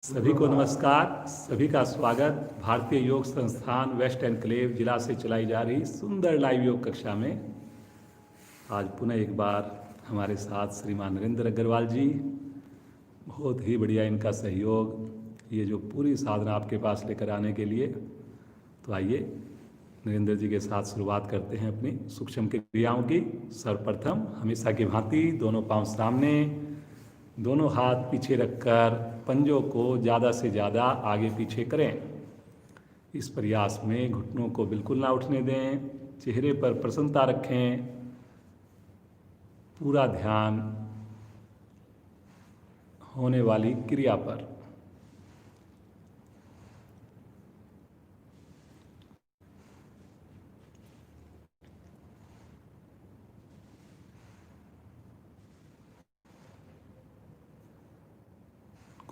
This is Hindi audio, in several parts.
सभी को नमस्कार। सभी का स्वागत भारतीय योग संस्थान वेस्ट एनक्लेव जिला से चलाई जा रही सुंदर लाइव योग कक्षा में। आज पुनः एक बार हमारे साथ श्रीमान नरेंद्र अग्रवाल जी, बहुत ही बढ़िया इनका सहयोग, ये जो पूरी साधना आपके पास लेकर आने के लिए। तो आइए नरेंद्र जी के साथ शुरुआत करते हैं अपनी सूक्ष्म क्रियाओं की। सर्वप्रथम हमेशा की भांति दोनों पांव सामने, दोनों हाथ पीछे रखकर पंजों को ज़्यादा से ज़्यादा आगे पीछे करें। इस प्रयास में घुटनों को बिल्कुल ना उठने दें, चेहरे पर प्रसन्नता रखें, पूरा ध्यान होने वाली क्रिया पर।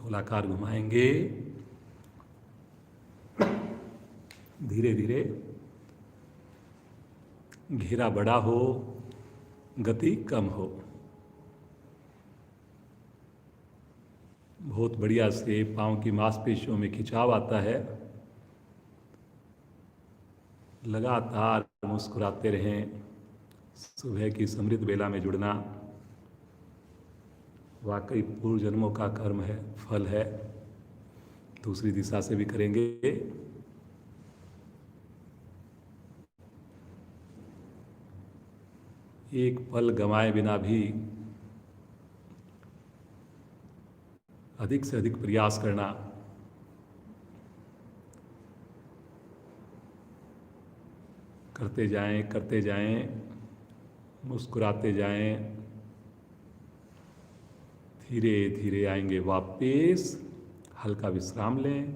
गोलाकार घुमाएंगे, धीरे धीरे, घेरा बड़ा हो, गति कम हो। बहुत बढ़िया से पांव की मांसपेशियों में खिंचाव आता है। लगातार मुस्कुराते रहें। सुबह की समृद्ध बेला में जुड़ना वाकई पूर्व जन्मों का कर्म है, फल है। दूसरी दिशा से भी करेंगे। एक पल गंवाए बिना भी अधिक से अधिक प्रयास करना। करते जाएं, मुस्कुराते जाएं। धीरे धीरे आएंगे वापस। हल्का विश्राम लें।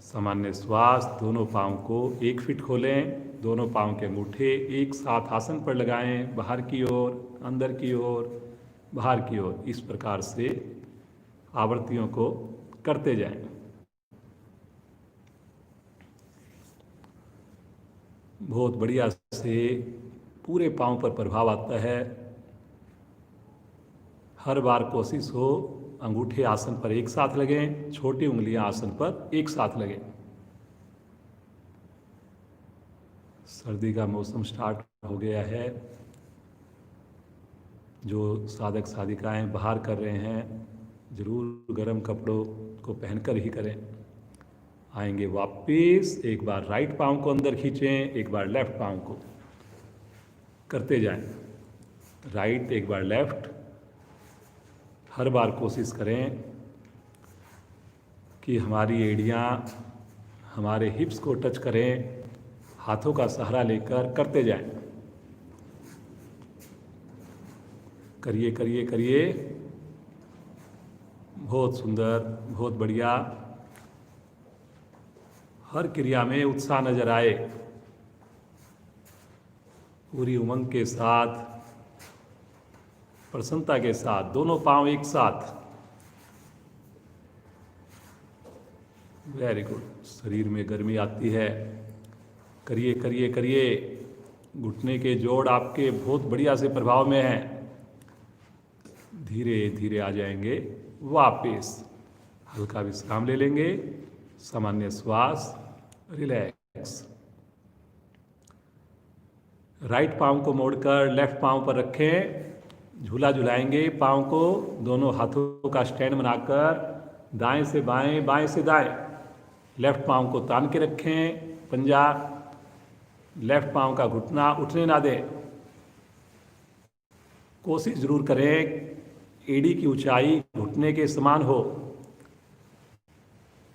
सामान्य श्वास। दोनों पांव को 1 फीट खोलें। दोनों पांव के अंगूठे एक साथ आसन पर लगाएं, बाहर की ओर, अंदर की ओर, बाहर की ओर। इस प्रकार से आवृत्तियों को करते जाएं। बहुत बढ़िया से पूरे पांव पर प्रभाव आता है। हर बार कोशिश हो अंगूठे आसन पर एक साथ लगें, छोटी उंगलियां आसन पर एक साथ लगें। सर्दी का मौसम स्टार्ट हो गया है। जो साधक साधिकाएं बाहर कर रहे हैं, जरूर गर्म कपड़ों को पहनकर ही करें। आएंगे वापस। एक बार राइट पांव को अंदर खींचें, एक बार लेफ्ट पांव को करते जाएं। राइट, एक बार लेफ्ट। हर बार कोशिश करें कि हमारी एड़ियाँ हमारे हिप्स को टच करें। हाथों का सहारा लेकर करते जाएं। करिए करिए करिए। बहुत सुंदर, बहुत बढ़िया। हर क्रिया में उत्साह नजर आए। पूरी उमंग के साथ, प्रसन्नता के साथ, दोनों पांव एक साथ। Very good. शरीर में गर्मी आती है। करिए करिए करिए। घुटने के जोड़ आपके बहुत बढ़िया से प्रभाव में हैं। धीरे धीरे आ जाएंगे वापस। हल्का विश्राम ले लेंगे। सामान्य श्वास, रिलैक्स। राइट पांव को मोड़कर लेफ्ट पांव पर रखें। झूला झुलाएंगे पांव को। दोनों हाथों का स्टैंड बनाकर दाएं से बाएं, बाएं से दाएं। लेफ्ट पांव को तान के रखें। पंजा लेफ्ट पांव का घुटना उठने ना दें। कोशिश जरूर करें एड़ी की ऊंचाई घुटने के समान हो।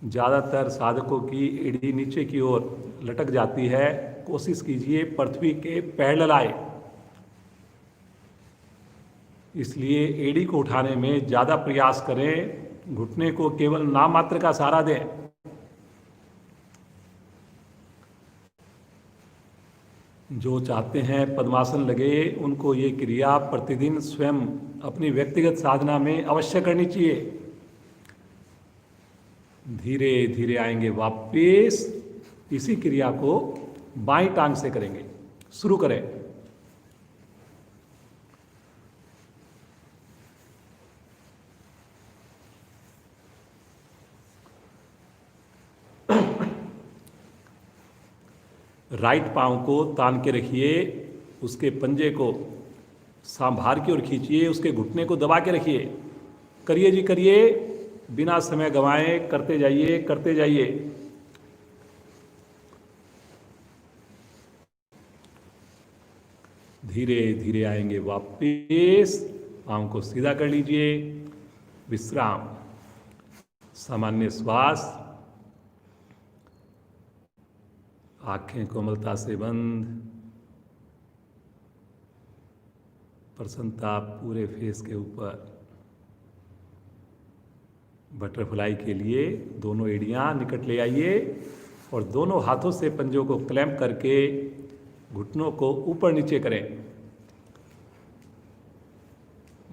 ज़्यादातर साधकों की एड़ी नीचे की ओर लटक जाती है। कोशिश कीजिए पृथ्वी के पैरेलल आए। इसलिए एड़ी को उठाने में ज़्यादा प्रयास करें। घुटने को केवल नाम मात्र का सहारा दें। जो चाहते हैं पद्मासन लगे, उनको ये क्रिया प्रतिदिन स्वयं अपनी व्यक्तिगत साधना में अवश्य करनी चाहिए। धीरे धीरे आएंगे वापस। इसी क्रिया को बाईं टांग से करेंगे। शुरू करें। राइट पांव को तान के रखिए, उसके पंजे को सांभार की ओर खींचिए, उसके घुटने को दबा के रखिए। करिए जी करिए, बिना समय गंवाए करते जाइए करते जाइए। धीरे धीरे आएंगे वापिस, पांव को सीधा कर लीजिए, विश्राम, सामान्य श्वास, आंखें कोमलता से बंद, प्रसन्नता पूरे फेस के ऊपर। बटरफ्लाई के लिए दोनों एड़ियां निकट ले आइए और दोनों हाथों से पंजों को क्लैंप करके घुटनों को ऊपर नीचे करें।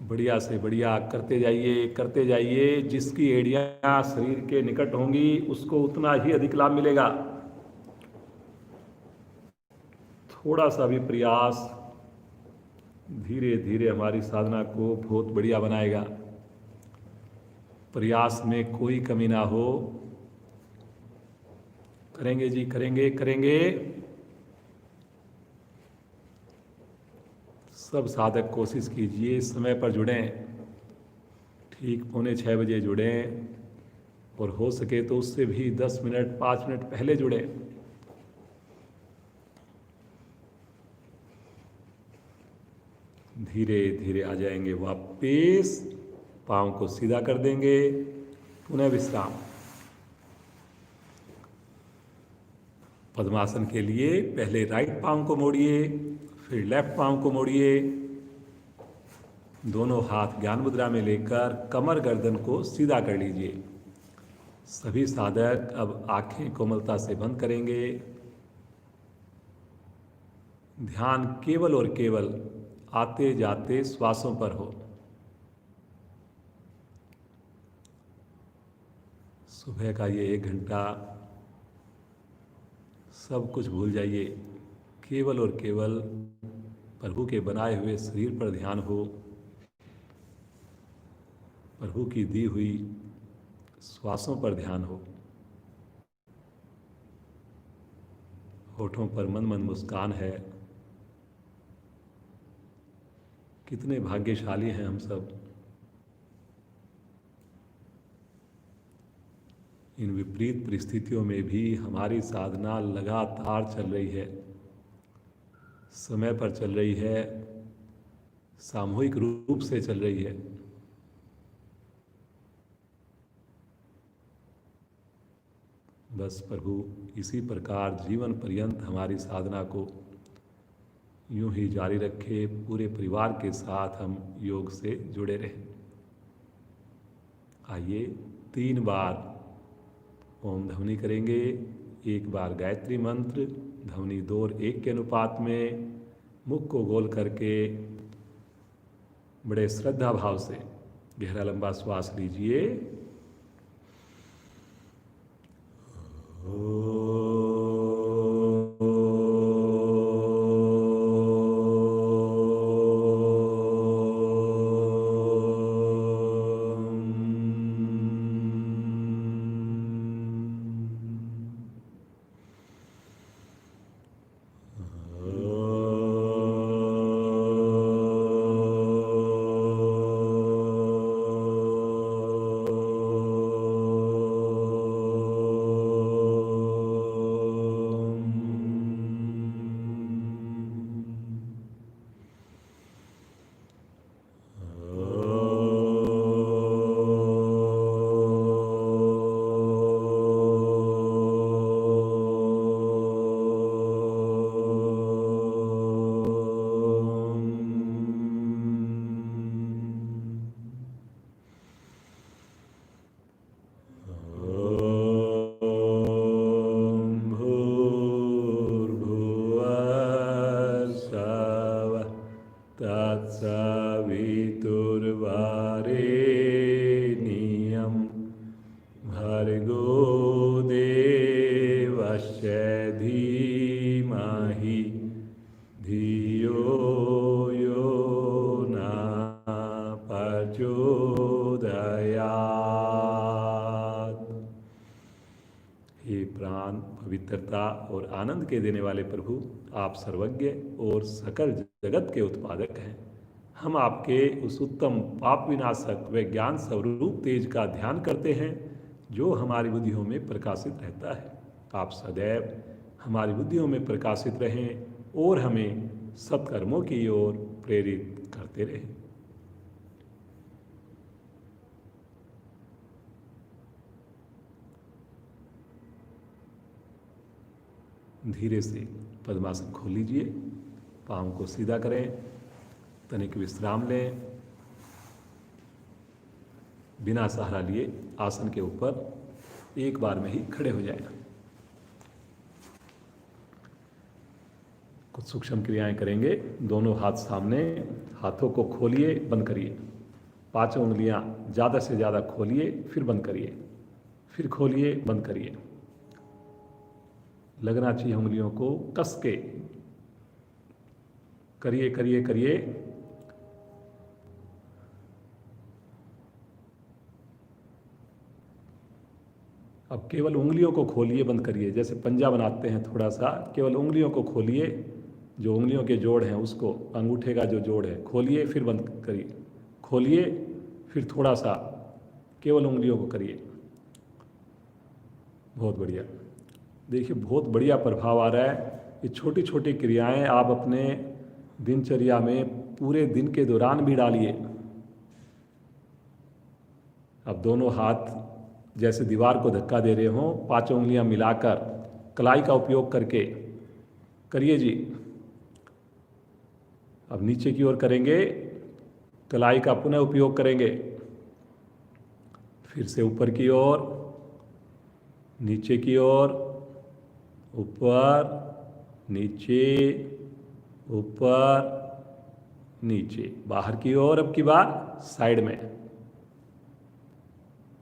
बढ़िया से बढ़िया करते जाइए करते जाइए। जिसकी एड़ियां शरीर के निकट होंगी उसको उतना ही अधिक लाभ मिलेगा। थोड़ा सा भी प्रयास धीरे धीरे हमारी साधना को बहुत बढ़िया बनाएगा। प्रयास में कोई कमी ना हो। करेंगे जी करेंगे करेंगे। सब साधक कोशिश कीजिए समय पर जुड़ें, ठीक 5:45 बजे जुड़ें, और हो सके तो उससे भी 10 मिनट 5 मिनट पहले जुड़ें। धीरे धीरे आ जाएंगे वापिस, पाँव को सीधा कर देंगे, पुनः विश्राम। पद्मासन के लिए पहले राइट पाँव को मोड़िए, फिर लेफ्ट पाँव को मोड़िए। दोनों हाथ ज्ञान मुद्रा में लेकर कमर गर्दन को सीधा कर लीजिए। सभी साधक अब आंखें कोमलता से बंद करेंगे। ध्यान केवल और केवल आते जाते श्वासों पर हो। सुबह का ये 1 घंटा सब कुछ भूल जाइए, केवल और केवल प्रभु के बनाए हुए शरीर पर ध्यान हो, प्रभु की दी हुई श्वासों पर ध्यान हो। होठों पर मन मन मुस्कान है। कितने भाग्यशाली हैं हम सब। इन विपरीत परिस्थितियों में भी हमारी साधना लगातार चल रही है, समय पर चल रही है, सामूहिक रूप से चल रही है। बस प्रभु इसी प्रकार जीवन पर्यंत हमारी साधना को यूं ही जारी रखे। पूरे परिवार के साथ हम योग से जुड़े रहें। आइए 3 बार ओम ध्वनि करेंगे। 1 बार गायत्री मंत्र, ध्वनि 2 और 1 के अनुपात में, मुख को गोल करके बड़े श्रद्धा भाव से गहरा लंबा श्वास लीजिए। तत्सवितुर्वरेण्यं भर्गो देवस्य धीमहि धियो यो न प्रचोदयात्। हे प्राण, पवित्रता और आनंद के देने वाले प्रभु, आप सर्वज्ञ और सकल जगत के उत्पादक हैं। हम आपके उस उत्तम पाप विनाशक व ज्ञान स्वरूप तेज का ध्यान करते हैं जो हमारी बुद्धियों में प्रकाशित रहता है। आप सदैव हमारी बुद्धियों में प्रकाशित रहें और हमें सत्कर्मों की ओर प्रेरित करते रहें। धीरे से पद्मासन खोल लीजिए, पाँव को सीधा करें, तनिक विश्राम लें। बिना सहारा लिए आसन के ऊपर एक बार में ही खड़े हो जाएं। कुछ सूक्ष्म क्रियाएं करेंगे। दोनों हाथ सामने, हाथों को खोलिए, बंद करिए। 5 उंगलियां ज़्यादा से ज़्यादा खोलिए, फिर बंद करिए, फिर खोलिए, बंद करिए। लगना चाहिए उंगलियों को, कस के करिए करिए करिए। अब केवल उंगलियों को खोलिए, बंद करिए। जैसे पंजा बनाते हैं थोड़ा सा, केवल उंगलियों को खोलिए, जो उंगलियों के जोड़ हैं उसको, अंगूठे का जो जोड़ है खोलिए, फिर बंद करिए, खोलिए, फिर थोड़ा सा केवल उंगलियों को करिए। बहुत बढ़िया। देखिए बहुत बढ़िया प्रभाव आ रहा है। ये छोटी छोटी क्रियाएं आप अपने दिनचर्या में पूरे दिन के दौरान भी डालिए। अब दोनों हाथ जैसे दीवार को धक्का दे रहे हों, 5 उंगलियां मिलाकर कलाई का उपयोग करके करिए जी। अब नीचे की ओर करेंगे, कलाई का पुनः उपयोग करेंगे, फिर से ऊपर की ओर, नीचे की ओर, ऊपर नीचे, ऊपर नीचे, बाहर की ओर। अब की बार साइड में।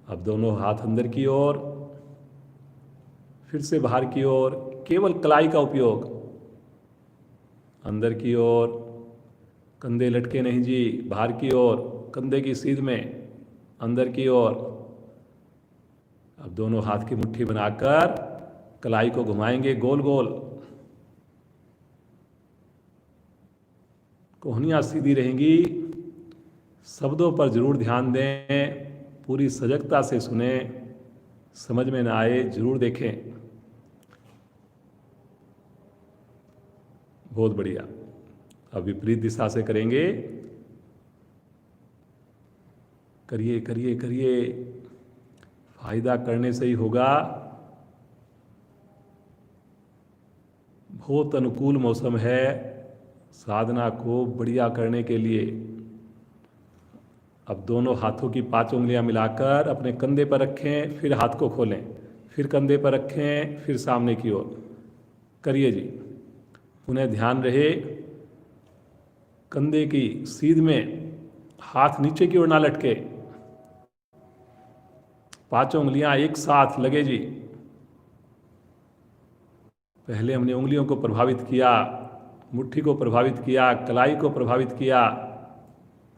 अब दोनों हाथ अंदर की ओर, फिर से बाहर की ओर, केवल कलाई का उपयोग, अंदर की ओर, कंधे लटके नहीं जी, बाहर की ओर, कंधे की सीध में, अंदर की ओर। अब दोनों हाथ की मुट्ठी बनाकर कलाई को घुमाएंगे गोल गोल। कोहनियाँ सीधी रहेंगी। शब्दों पर जरूर ध्यान दें, पूरी सजगता से सुने, समझ में ना आए जरूर देखें। बहुत बढ़िया। अब विपरीत दिशा से करेंगे, करिए करिए करिए, फायदा करने से ही होगा। बहुत अनुकूल मौसम है साधना को बढ़िया करने के लिए। अब दोनों हाथों की 5 उंगलियां मिलाकर अपने कंधे पर रखें, फिर हाथ को खोलें, फिर कंधे पर रखें, फिर सामने की ओर करिए जी। उन्हें ध्यान रहे कंधे की सीध में हाथ नीचे की ओर ना लटके, 5 उंगलियां एक साथ लगे जी। पहले हमने उंगलियों को प्रभावित किया, मुट्ठी को प्रभावित किया, कलाई को प्रभावित किया,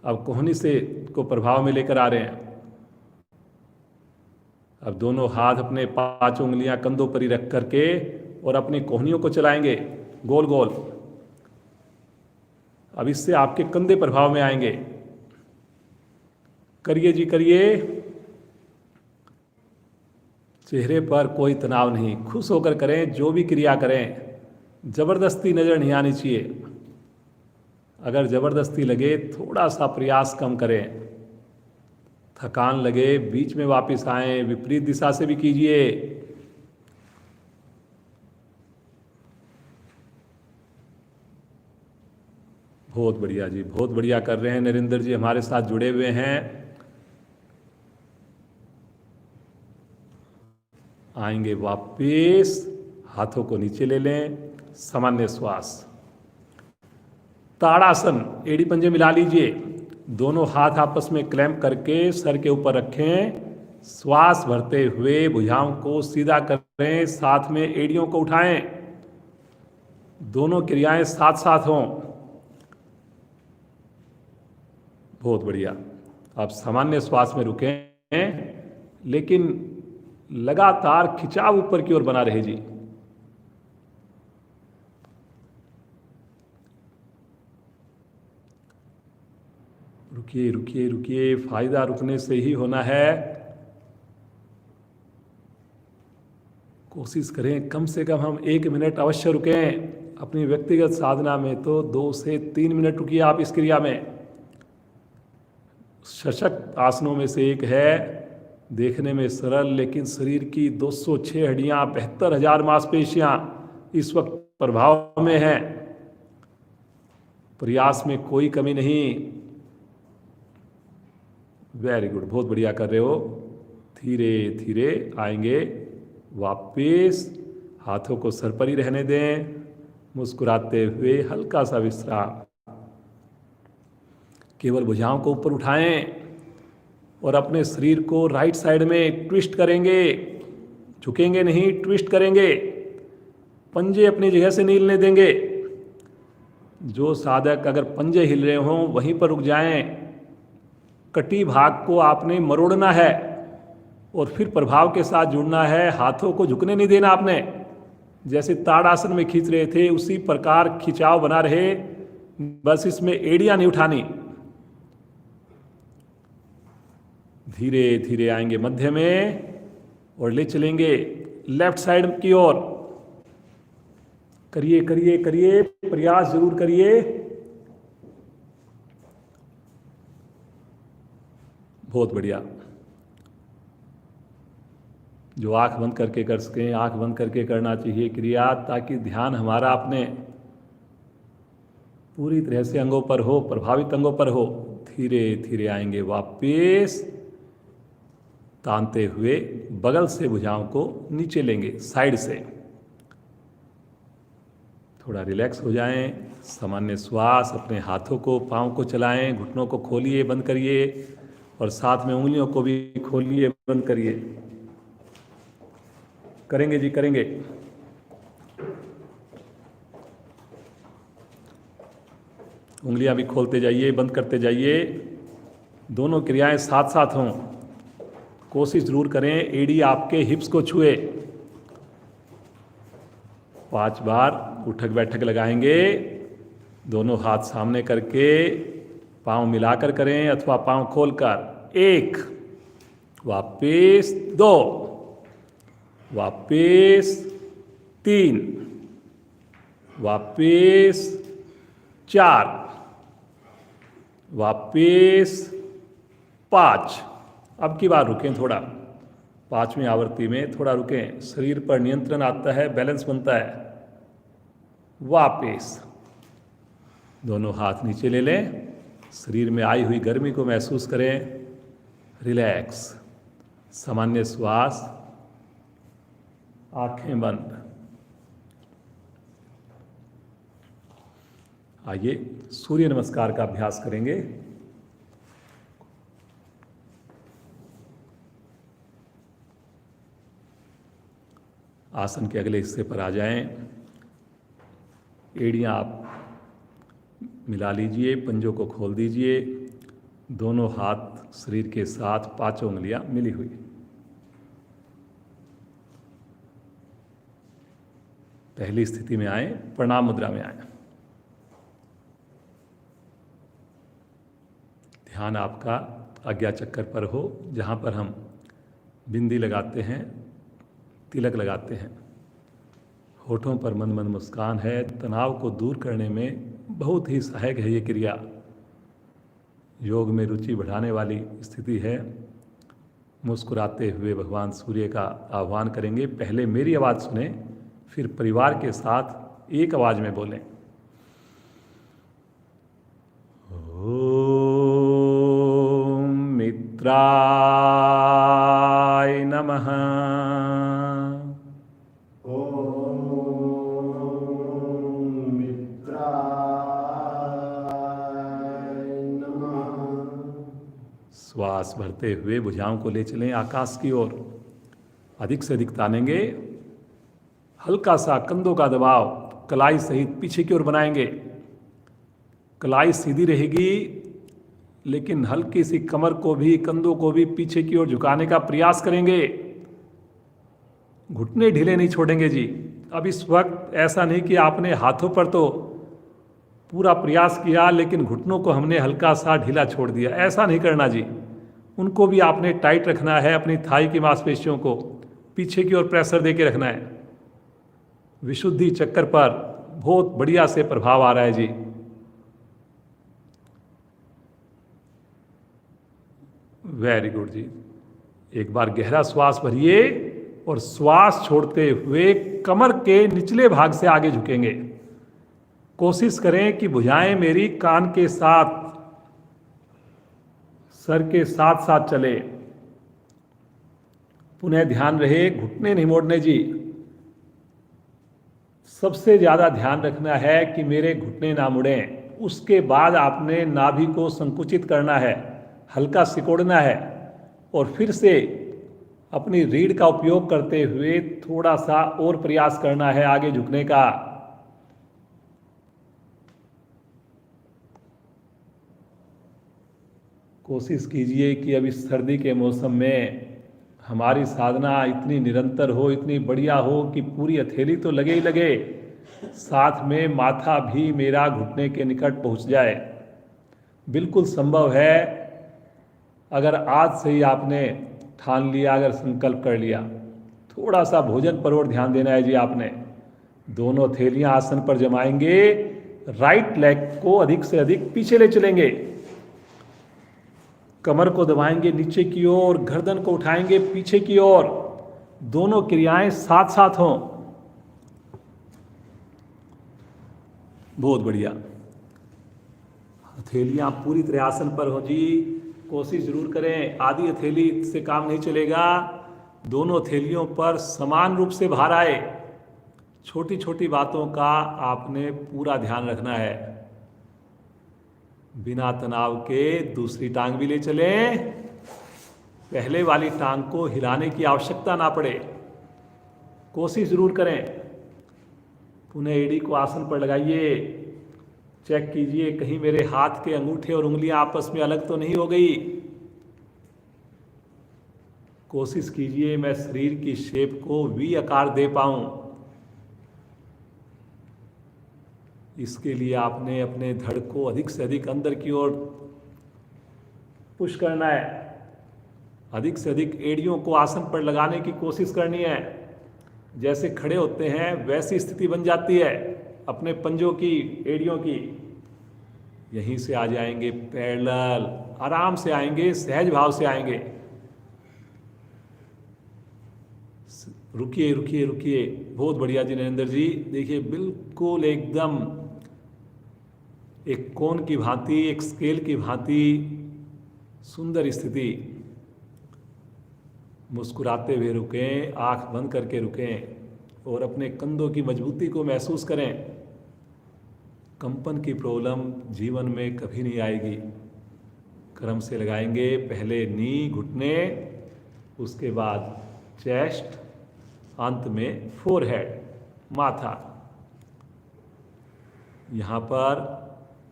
अब कोहनी से को प्रभाव में लेकर आ रहे हैं। अब दोनों हाथ अपने 5 उंगलियां कंधों पर ही रख करके और अपनी कोहनियों को चलाएंगे गोल गोल। अब इससे आपके कंधे प्रभाव में आएंगे। करिए जी करिए। चेहरे पर कोई तनाव नहीं, खुश होकर करें। जो भी क्रिया करें जबरदस्ती नजर नहीं आनी चाहिए। अगर जबरदस्ती लगे थोड़ा सा प्रयास कम करें, थकान लगे बीच में वापस आएं, विपरीत दिशा से भी कीजिए। बहुत बढ़िया जी, बहुत बढ़िया कर रहे हैं। नरेंद्र जी हमारे साथ जुड़े हुए हैं। आएंगे वापस, हाथों को नीचे ले लें, सामान्य श्वास, ताड़ासन, एड़ी पंजे मिला लीजिए। दोनों हाथ आपस में क्लैंप करके सर के ऊपर रखें। श्वास भरते हुए भुजाओं को सीधा करें, साथ में एड़ियों को उठाएं। दोनों क्रियाएं साथ साथ हों। बहुत बढ़िया। आप सामान्य श्वास में रुकें, लेकिन लगातार खिंचाव ऊपर की ओर बना रहे जी। रुकिए रुकिए रुकिए, फायदा रुकने से ही होना है। कोशिश करें कम से कम हम 1 मिनट अवश्य रुकें। अपनी व्यक्तिगत साधना में तो 2 से 3 मिनट रुकिए आप इस क्रिया में। सशक्त आसनों में से एक है, देखने में सरल लेकिन शरीर की 206 हड्डियां, 72,000 मांसपेशियां इस वक्त प्रभाव में हैं। प्रयास में कोई कमी नहीं। वेरी गुड, बहुत बढ़िया कर रहे हो। धीरे धीरे आएंगे वापिस। हाथों को सर पर ही रहने दें, मुस्कुराते हुए हल्का सा विश्राम। केवल भुजाओं को ऊपर उठाएं और अपने शरीर को राइट साइड में ट्विस्ट करेंगे। झुकेंगे नहीं, ट्विस्ट करेंगे। पंजे अपनी जगह से नहीं हिलने देंगे। जो साधक अगर पंजे हिल रहे हों वहीं पर रुक जाएं। कटी भाग को आपने मरोड़ना है और फिर प्रभाव के साथ जुड़ना है। हाथों को झुकने नहीं देना आपने। जैसे ताड़ासन में खींच रहे थे उसी प्रकार खिंचाव बना रहे, बस इसमें एड़ियां नहीं उठानी। धीरे धीरे आएंगे मध्य में और ले चलेंगे लेफ्ट साइड की ओर। करिए करिए करिए, प्रयास जरूर करिए। बहुत बढ़िया। जो आंख बंद करके कर सकें आंख बंद करके करना चाहिए क्रिया, ताकि ध्यान हमारा अपने पूरी तरह से अंगों पर हो, प्रभावित अंगों पर हो। धीरे धीरे आएंगे वापिस, तानते हुए बगल से भुजाओं को नीचे लेंगे, साइड से। थोड़ा रिलैक्स हो जाएं। सामान्य श्वास। अपने हाथों को, पाँव को चलाएं, घुटनों को खोलिए, बंद करिए और साथ में उंगलियों को भी खोलिए, बंद करिए। करेंगे जी, करेंगे। उंगलियां भी खोलते जाइए, बंद करते जाइए। दोनों क्रियाएं साथ साथ हों। कोशिश जरूर करें एड़ी आपके हिप्स को छुए। 5 बार उठक बैठक लगाएंगे। दोनों हाथ सामने करके पांव मिलाकर करें अथवा पांव खोलकर। 1, वापिस 2, वापिस 3, वापिस 4, वापिस 5। अब की बार रुकें थोड़ा। 5वीं आवृत्ति में थोड़ा रुकें। शरीर पर नियंत्रण आता है, बैलेंस बनता है। वापिस दोनों हाथ नीचे ले लें। शरीर में आई हुई गर्मी को महसूस करें। रिलैक्स, सामान्य श्वास, आंखें बंद। आइए सूर्य नमस्कार का अभ्यास करेंगे। आसन के अगले हिस्से पर आ जाएं। एड़ियां आप मिला लीजिए, पंजों को खोल दीजिए। दोनों हाथ शरीर के साथ, 5 उंगलियां मिली हुई। पहली स्थिति में आए, प्रणाम मुद्रा में आए। ध्यान आपका आज्ञा चक्कर पर हो, जहाँ पर हम बिंदी लगाते हैं, तिलक लगाते हैं। होठों पर मंद मंद मुस्कान है। तनाव को दूर करने में बहुत ही सहायक है ये क्रिया। योग में रुचि बढ़ाने वाली स्थिति है। मुस्कुराते हुए भगवान सूर्य का आह्वान करेंगे। पहले मेरी आवाज़ सुने, फिर परिवार के साथ एक आवाज़ में बोलें। ओम मित्राय नमः। श्वास भरते हुए भुजाओं को ले चलें आकाश की ओर। अधिक से अधिक तानेंगे। हल्का सा कंधों का दबाव कलाई सहित पीछे की ओर बनाएंगे। कलाई सीधी रहेगी, लेकिन हल्की सी कमर को भी, कंधों को भी पीछे की ओर झुकाने का प्रयास करेंगे। घुटने ढीले नहीं छोड़ेंगे जी। अब इस वक्त ऐसा नहीं कि आपने हाथों पर तो पूरा प्रयास किया लेकिन घुटनों को हमने हल्का सा ढीला छोड़ दिया, ऐसा नहीं करना जी। उनको भी आपने टाइट रखना है, अपनी थाई की मांसपेशियों को पीछे की ओर प्रेशर दे के रखना है। विशुद्धि चक्कर पर बहुत बढ़िया से प्रभाव आ रहा है जी। वेरी गुड जी। एक बार गहरा श्वास भरिए और श्वास छोड़ते हुए कमर के निचले भाग से आगे झुकेंगे। कोशिश करें कि भुजाएं मेरी कान के साथ, सर के साथ साथ चले। पुनः ध्यान रहे घुटने नहीं मोड़ने जी। सबसे ज्यादा ध्यान रखना है कि मेरे घुटने ना मुड़ें। उसके बाद आपने नाभि को संकुचित करना है, हल्का सिकोड़ना है और फिर से अपनी रीढ़ का उपयोग करते हुए थोड़ा सा और प्रयास करना है आगे झुकने का। कोशिश कीजिए कि अब इस सर्दी के मौसम में हमारी साधना इतनी निरंतर हो, इतनी बढ़िया हो कि पूरी हथेली तो लगे ही लगे, साथ में माथा भी मेरा घुटने के निकट पहुंच जाए। बिल्कुल संभव है अगर आज से ही आपने ठान लिया, अगर संकल्प कर लिया। थोड़ा सा भोजन पर और ध्यान देना है जी आपने। दोनों हथेलियां आसन पर जमाएंगे, राइट लेग को अधिक से अधिक पीछे ले चलेंगे, कमर को दबाएंगे नीचे की ओर, गर्दन को उठाएंगे पीछे की ओर। दोनों क्रियाएं साथ साथ हों। बहुत बढ़िया। हथेलियां पूरी तरह आसन पर हो जी। कोशिश जरूर करें, आधी हथेली से काम नहीं चलेगा। दोनों हथेलियों पर समान रूप से भार आए। छोटी छोटी बातों का आपने पूरा ध्यान रखना है। बिना तनाव के दूसरी टांग भी ले चलें। पहले वाली टांग को हिलाने की आवश्यकता ना पड़े। कोशिश जरूर करें। पुनः एड़ी को आसन पर लगाइए। चेक कीजिए कहीं मेरे हाथ के अंगूठे और उंगलियां आपस में अलग तो नहीं हो गई। कोशिश कीजिए मैं शरीर की शेप को वी आकार दे पाऊं। इसके लिए आपने अपने धड़ को अधिक से अधिक अंदर की ओर पुश करना है। अधिक से अधिक एड़ियों को आसन पर लगाने की कोशिश करनी है। जैसे खड़े होते हैं वैसी स्थिति बन जाती है अपने पंजों की, एड़ियों की। यहीं से आ जाएंगे पैरेलल, आराम से आएंगे, सहज भाव से आएंगे। रुकिए रुकिए रुकिए। बहुत बढ़िया जी नरेंद्र जी। देखिए बिल्कुल एकदम एक कोन की भांति, एक स्केल की भांति सुंदर स्थिति। मुस्कुराते हुए रुकें, आंख बंद करके रुकें और अपने कंधों की मजबूती को महसूस करें। कंपन की प्रॉब्लम जीवन में कभी नहीं आएगी। क्रम से लगाएंगे, पहले नी, घुटने, उसके बाद चेस्ट, अंत में फोरहेड, माथा। यहाँ पर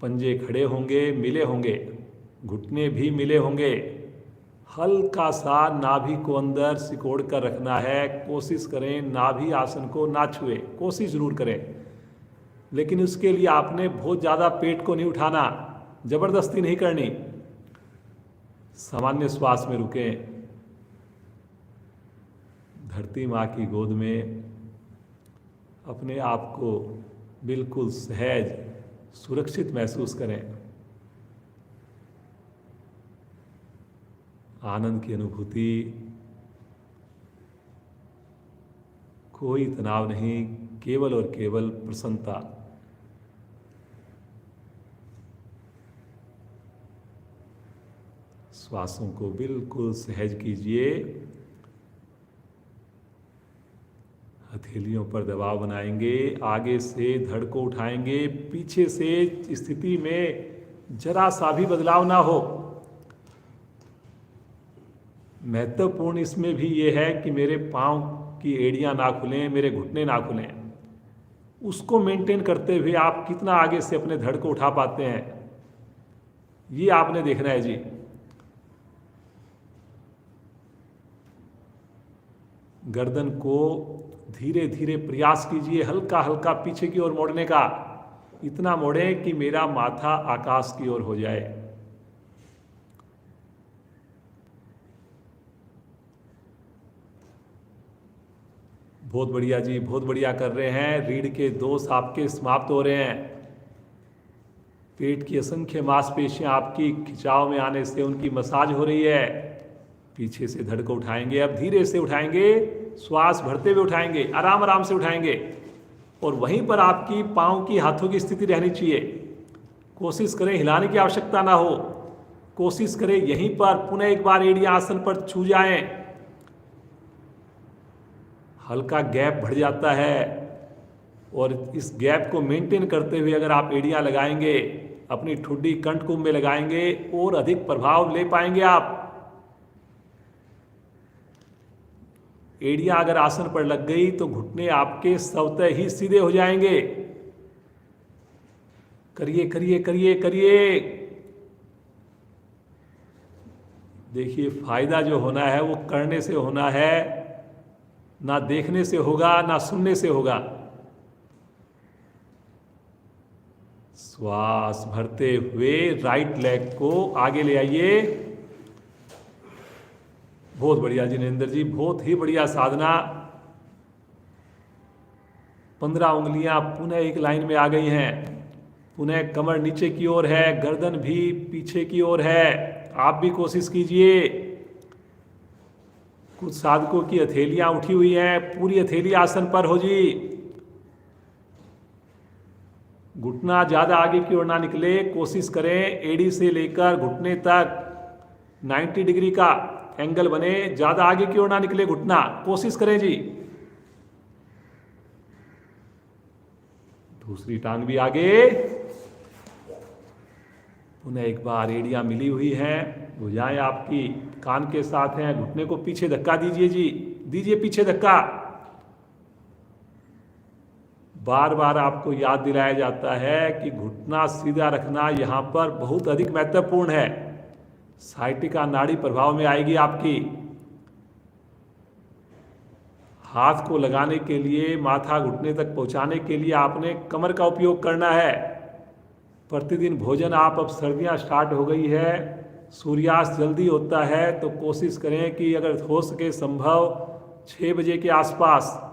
पंजे खड़े होंगे, मिले होंगे, घुटने भी मिले होंगे। हल्का सा नाभि को अंदर सिकोड़ कर रखना है। कोशिश करें नाभि आसन को ना छुए, कोशिश जरूर करें। लेकिन उसके लिए आपने बहुत ज़्यादा पेट को नहीं उठाना, जबरदस्ती नहीं करनी। सामान्य श्वास में रुकें। धरती माँ की गोद में अपने आप को बिल्कुल सहज, सुरक्षित महसूस करें। आनंद की अनुभूति, कोई तनाव नहीं, केवल और केवल प्रसन्नता। श्वासों को बिल्कुल सहज कीजिए। हथेलियों पर दबाव बनाएंगे, आगे से धड़ को उठाएंगे, पीछे से स्थिति में जरा सा भी बदलाव ना हो। महत्वपूर्ण इसमें भी ये है कि मेरे पांव की एड़ियां ना खुलें, मेरे घुटने ना खुलें। उसको मेंटेन करते हुए आप कितना आगे से अपने धड़ को उठा पाते हैं, ये आपने देखना है जी। गर्दन को धीरे धीरे प्रयास कीजिए हल्का हल्का पीछे की ओर मोड़ने का, इतना मोड़ें कि मेरा माथा आकाश की ओर हो जाए। बहुत बढ़िया जी, बहुत बढ़िया कर रहे हैं। रीढ़ के दोष आपके समाप्त हो रहे हैं। पेट की असंख्य मांसपेशियां आपकी खिंचाव में आने से उनकी मसाज हो रही है। पीछे से धड़ को उठाएंगे, अब धीरे से उठाएंगे, श्वास भरते हुए उठाएंगे, आराम आराम से उठाएंगे। और वहीं पर आपकी पांव की हाथों की स्थिति रहनी चाहिए। कोशिश करें हिलाने की आवश्यकता ना हो, कोशिश करें यहीं पर पुनः एक बार एड़ियां आसन पर छू जाएं। हल्का गैप बढ़ जाता है और इस गैप को मेंटेन करते हुए अगर आप एड़ियां लगाएंगे, अपनी ठुड्डी कंठकुंभ में लगाएंगे और अधिक प्रभाव ले पाएंगे आप। एड़ियां अगर आसन पर लग गई तो घुटने आपके स्वतः ही सीधे हो जाएंगे। करिए करिए करिए करिए। देखिए फायदा जो होना है वो करने से होना है, ना देखने से होगा ना सुनने से होगा। श्वास भरते हुए राइट लेग को आगे ले आइए। बहुत बढ़िया जिनेंद्र जी, बहुत ही बढ़िया साधना। 15 उंगलियां पुनः एक लाइन में आ गई हैं। पुनः कमर नीचे की ओर है, गर्दन भी पीछे की ओर है। आप भी कोशिश कीजिए। कुछ साधकों की हथेलियां उठी हुई हैं, पूरी हथेली आसन पर हो जी। घुटना ज्यादा आगे की ओर ना निकले, कोशिश करें एड़ी से लेकर घुटने तक 90 डिग्री का एंगल बने, ज्यादा आगे की ओर ना निकले घुटना, कोशिश करें जी। दूसरी टांग भी आगे। पुनः एक बार एड़ियां मिली हुई हैं, भुजाएं आपकी कान के साथ हैं, घुटने को पीछे धक्का दीजिए जी, दीजिए पीछे धक्का। बार बार आपको याद दिलाया जाता है कि घुटना सीधा रखना यहां पर बहुत अधिक महत्वपूर्ण है। साइटिका नाड़ी प्रभाव में आएगी आपकी। हाथ को लगाने के लिए, माथा घुटने तक पहुंचाने के लिए आपने कमर का उपयोग करना है। प्रतिदिन भोजन आप, अब सर्दियां स्टार्ट हो गई है, सूर्यास्त जल्दी होता है, तो कोशिश करें कि अगर हो सके संभव 6 बजे के आसपास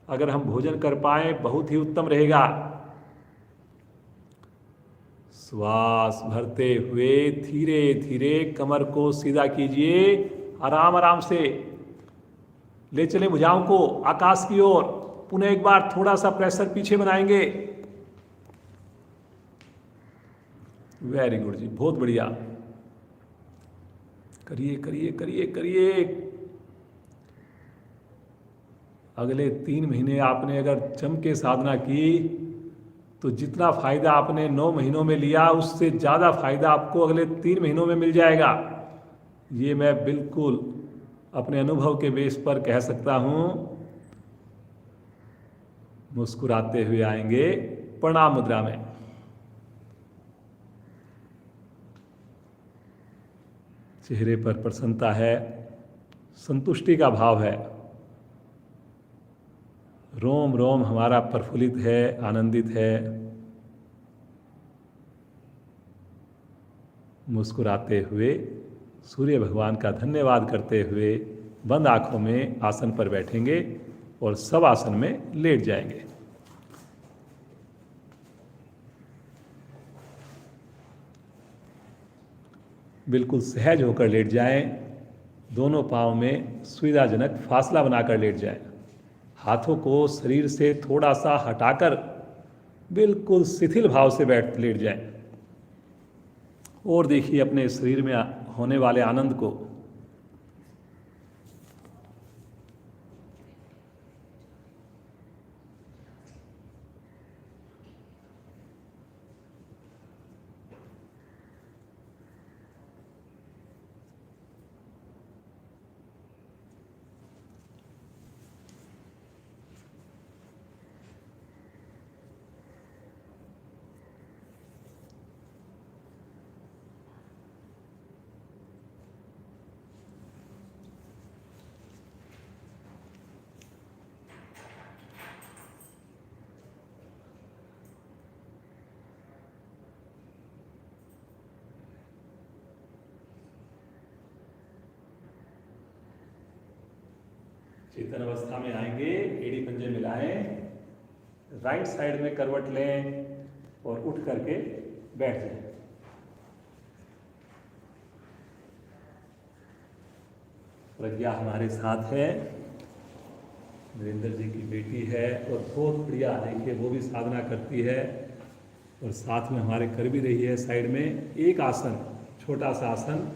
अगर हम भोजन कर पाए बहुत ही उत्तम रहेगा। श्वास भरते हुए धीरे धीरे कमर को सीधा कीजिए, आराम आराम से ले चलें भुजाओं को आकाश की ओर। पुनः एक बार थोड़ा सा प्रेशर पीछे बनाएंगे। वेरी गुड जी, बहुत बढ़िया। करिए करिए करिए करिए। अगले 3 महीने आपने अगर जम के साधना की तो जितना फायदा आपने 9 महीनों में लिया उससे ज्यादा फायदा आपको अगले 3 महीनों में मिल जाएगा। ये मैं बिल्कुल अपने अनुभव के बेस पर कह सकता हूं। मुस्कुराते हुए आएंगे प्रणाम मुद्रा में। चेहरे पर प्रसन्नता है, संतुष्टि का भाव है, रोम रोम हमारा प्रफुल्लित है, आनंदित है। मुस्कुराते हुए सूर्य भगवान का धन्यवाद करते हुए बंद आंखों में आसन पर बैठेंगे और सब आसन में लेट जाएंगे। बिल्कुल सहज होकर लेट जाएं। दोनों पांव में सुविधाजनक फासला बनाकर लेट जाएं। हाथों को शरीर से थोड़ा सा हटाकर बिल्कुल शिथिल भाव से लेट जाएं और देखिए अपने शरीर में होने वाले आनंद को। चेतन अवस्था में आएंगे, एड़ी पंजे मिलाएं, राइट साइड में करवट लें और उठ करके बैठ जाएं। प्रज्ञा हमारे साथ है, नरेंद्र जी की बेटी है और बहुत बढ़िया, देखिए वो भी साधना करती है और साथ में हमारे कर भी रही है। साइड में एक आसन, छोटा सा आसन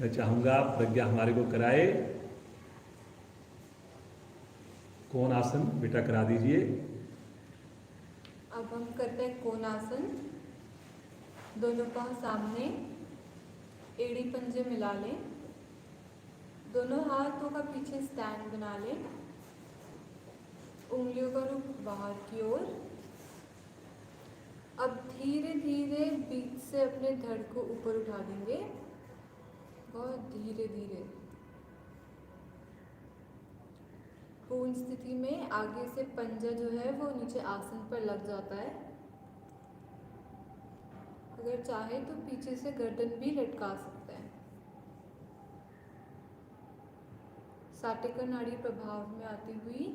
मैं चाहूँगा प्रज्ञा हमारे को कराए। कौन आसन बेटा करा दीजिए। अब हम करते हैं कोणासन। दोनों पाँव सामने, एड़ी पंजे मिला लें, दोनों हाथों का पीछे स्टैंड बना लें, उंगलियों का रुख बाहर की ओर। अब धीरे धीरे बीच से अपने धड़ को ऊपर उठा देंगे, बहुत धीरे धीरे। पूर्ण स्थिति में आगे से पंजा जो है वो नीचे आसन पर लग जाता है। अगर चाहे तो पीछे से गर्दन भी लटका सकते हैं। साटिका नाड़ी प्रभाव में आती हुई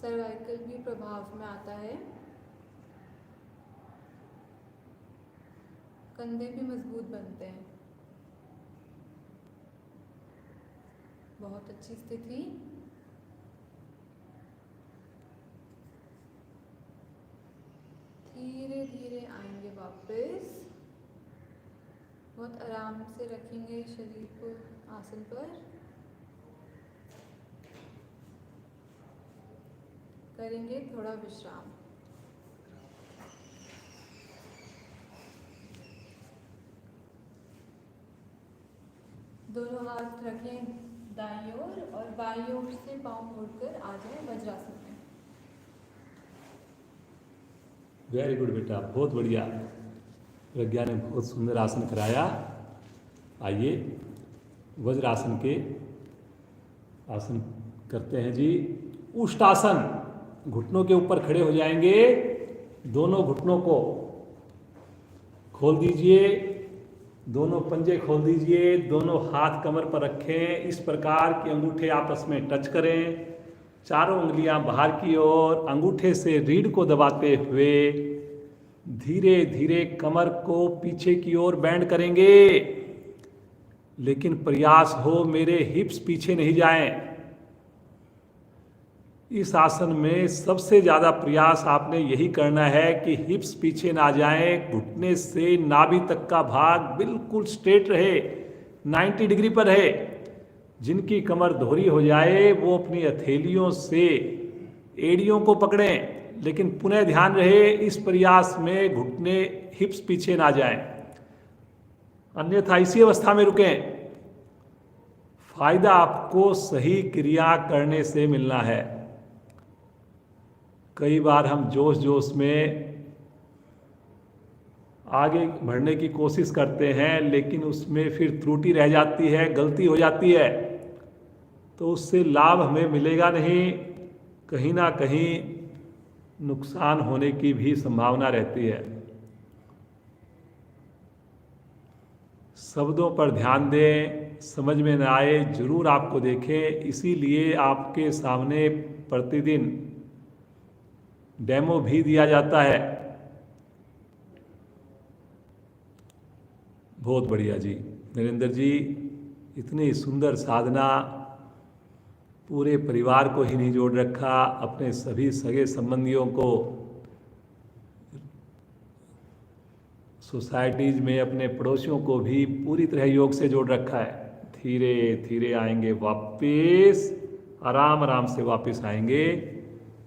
सर्वाइकल भी प्रभाव में आता है। कंधे भी मजबूत बनते हैं। बहुत अच्छी स्थिति। धीरे धीरे आएंगे वापस, बहुत आराम से रखेंगे शरीर को आसन पर। करेंगे थोड़ा विश्राम। दोनों हाथ रखें दाईं ओर और बाईं ओर से पांव मोड़कर आ जाए वज्रासन में। वेरी गुड बेटा, बहुत बढ़िया। प्रज्ञा ने बहुत सुंदर आसन कराया। आइए वज्रासन के आसन करते हैं जी। उष्टासन, घुटनों के ऊपर खड़े हो जाएंगे, दोनों घुटनों को खोल दीजिए, दोनों पंजे खोल दीजिए, दोनों हाथ कमर पर रखें, इस प्रकार के अंगूठे आपस में टच करें, चारों उंगलियां बाहर की ओर, अंगूठे से रीढ़ को दबाते हुए धीरे धीरे कमर को पीछे की ओर बेंड करेंगे, लेकिन प्रयास हो मेरे हिप्स पीछे नहीं जाएं। इस आसन में सबसे ज्यादा प्रयास आपने यही करना है कि हिप्स पीछे ना जाएं, घुटने से नाभि तक का भाग बिल्कुल स्ट्रेट रहे, 90 डिग्री पर रहे। जिनकी कमर दोहरी हो जाए वो अपनी हथेलियों से एड़ियों को पकड़ें, लेकिन पुनः ध्यान रहे इस प्रयास में घुटने हिप्स पीछे ना जाएं, अन्यथा इसी अवस्था में रुकें। फायदा आपको सही क्रिया करने से मिलना है। कई बार हम जोश जोश में आगे बढ़ने की कोशिश करते हैं, लेकिन उसमें फिर त्रुटि रह जाती है, गलती हो जाती है, तो उससे लाभ हमें मिलेगा नहीं, कहीं ना कहीं नुकसान होने की भी संभावना रहती है। शब्दों पर ध्यान दें, समझ में न आए जरूर आपको देखें, इसीलिए आपके सामने प्रतिदिन डेमो भी दिया जाता है। बहुत बढ़िया जी नरेंद्र जी, इतनी सुंदर साधना, पूरे परिवार को ही नहीं जोड़ रखा, अपने सभी सगे संबंधियों को, सोसाइटीज में अपने पड़ोसियों को भी पूरी तरह योग से जोड़ रखा है। धीरे धीरे आएंगे वापस, आराम आराम से वापस आएंगे।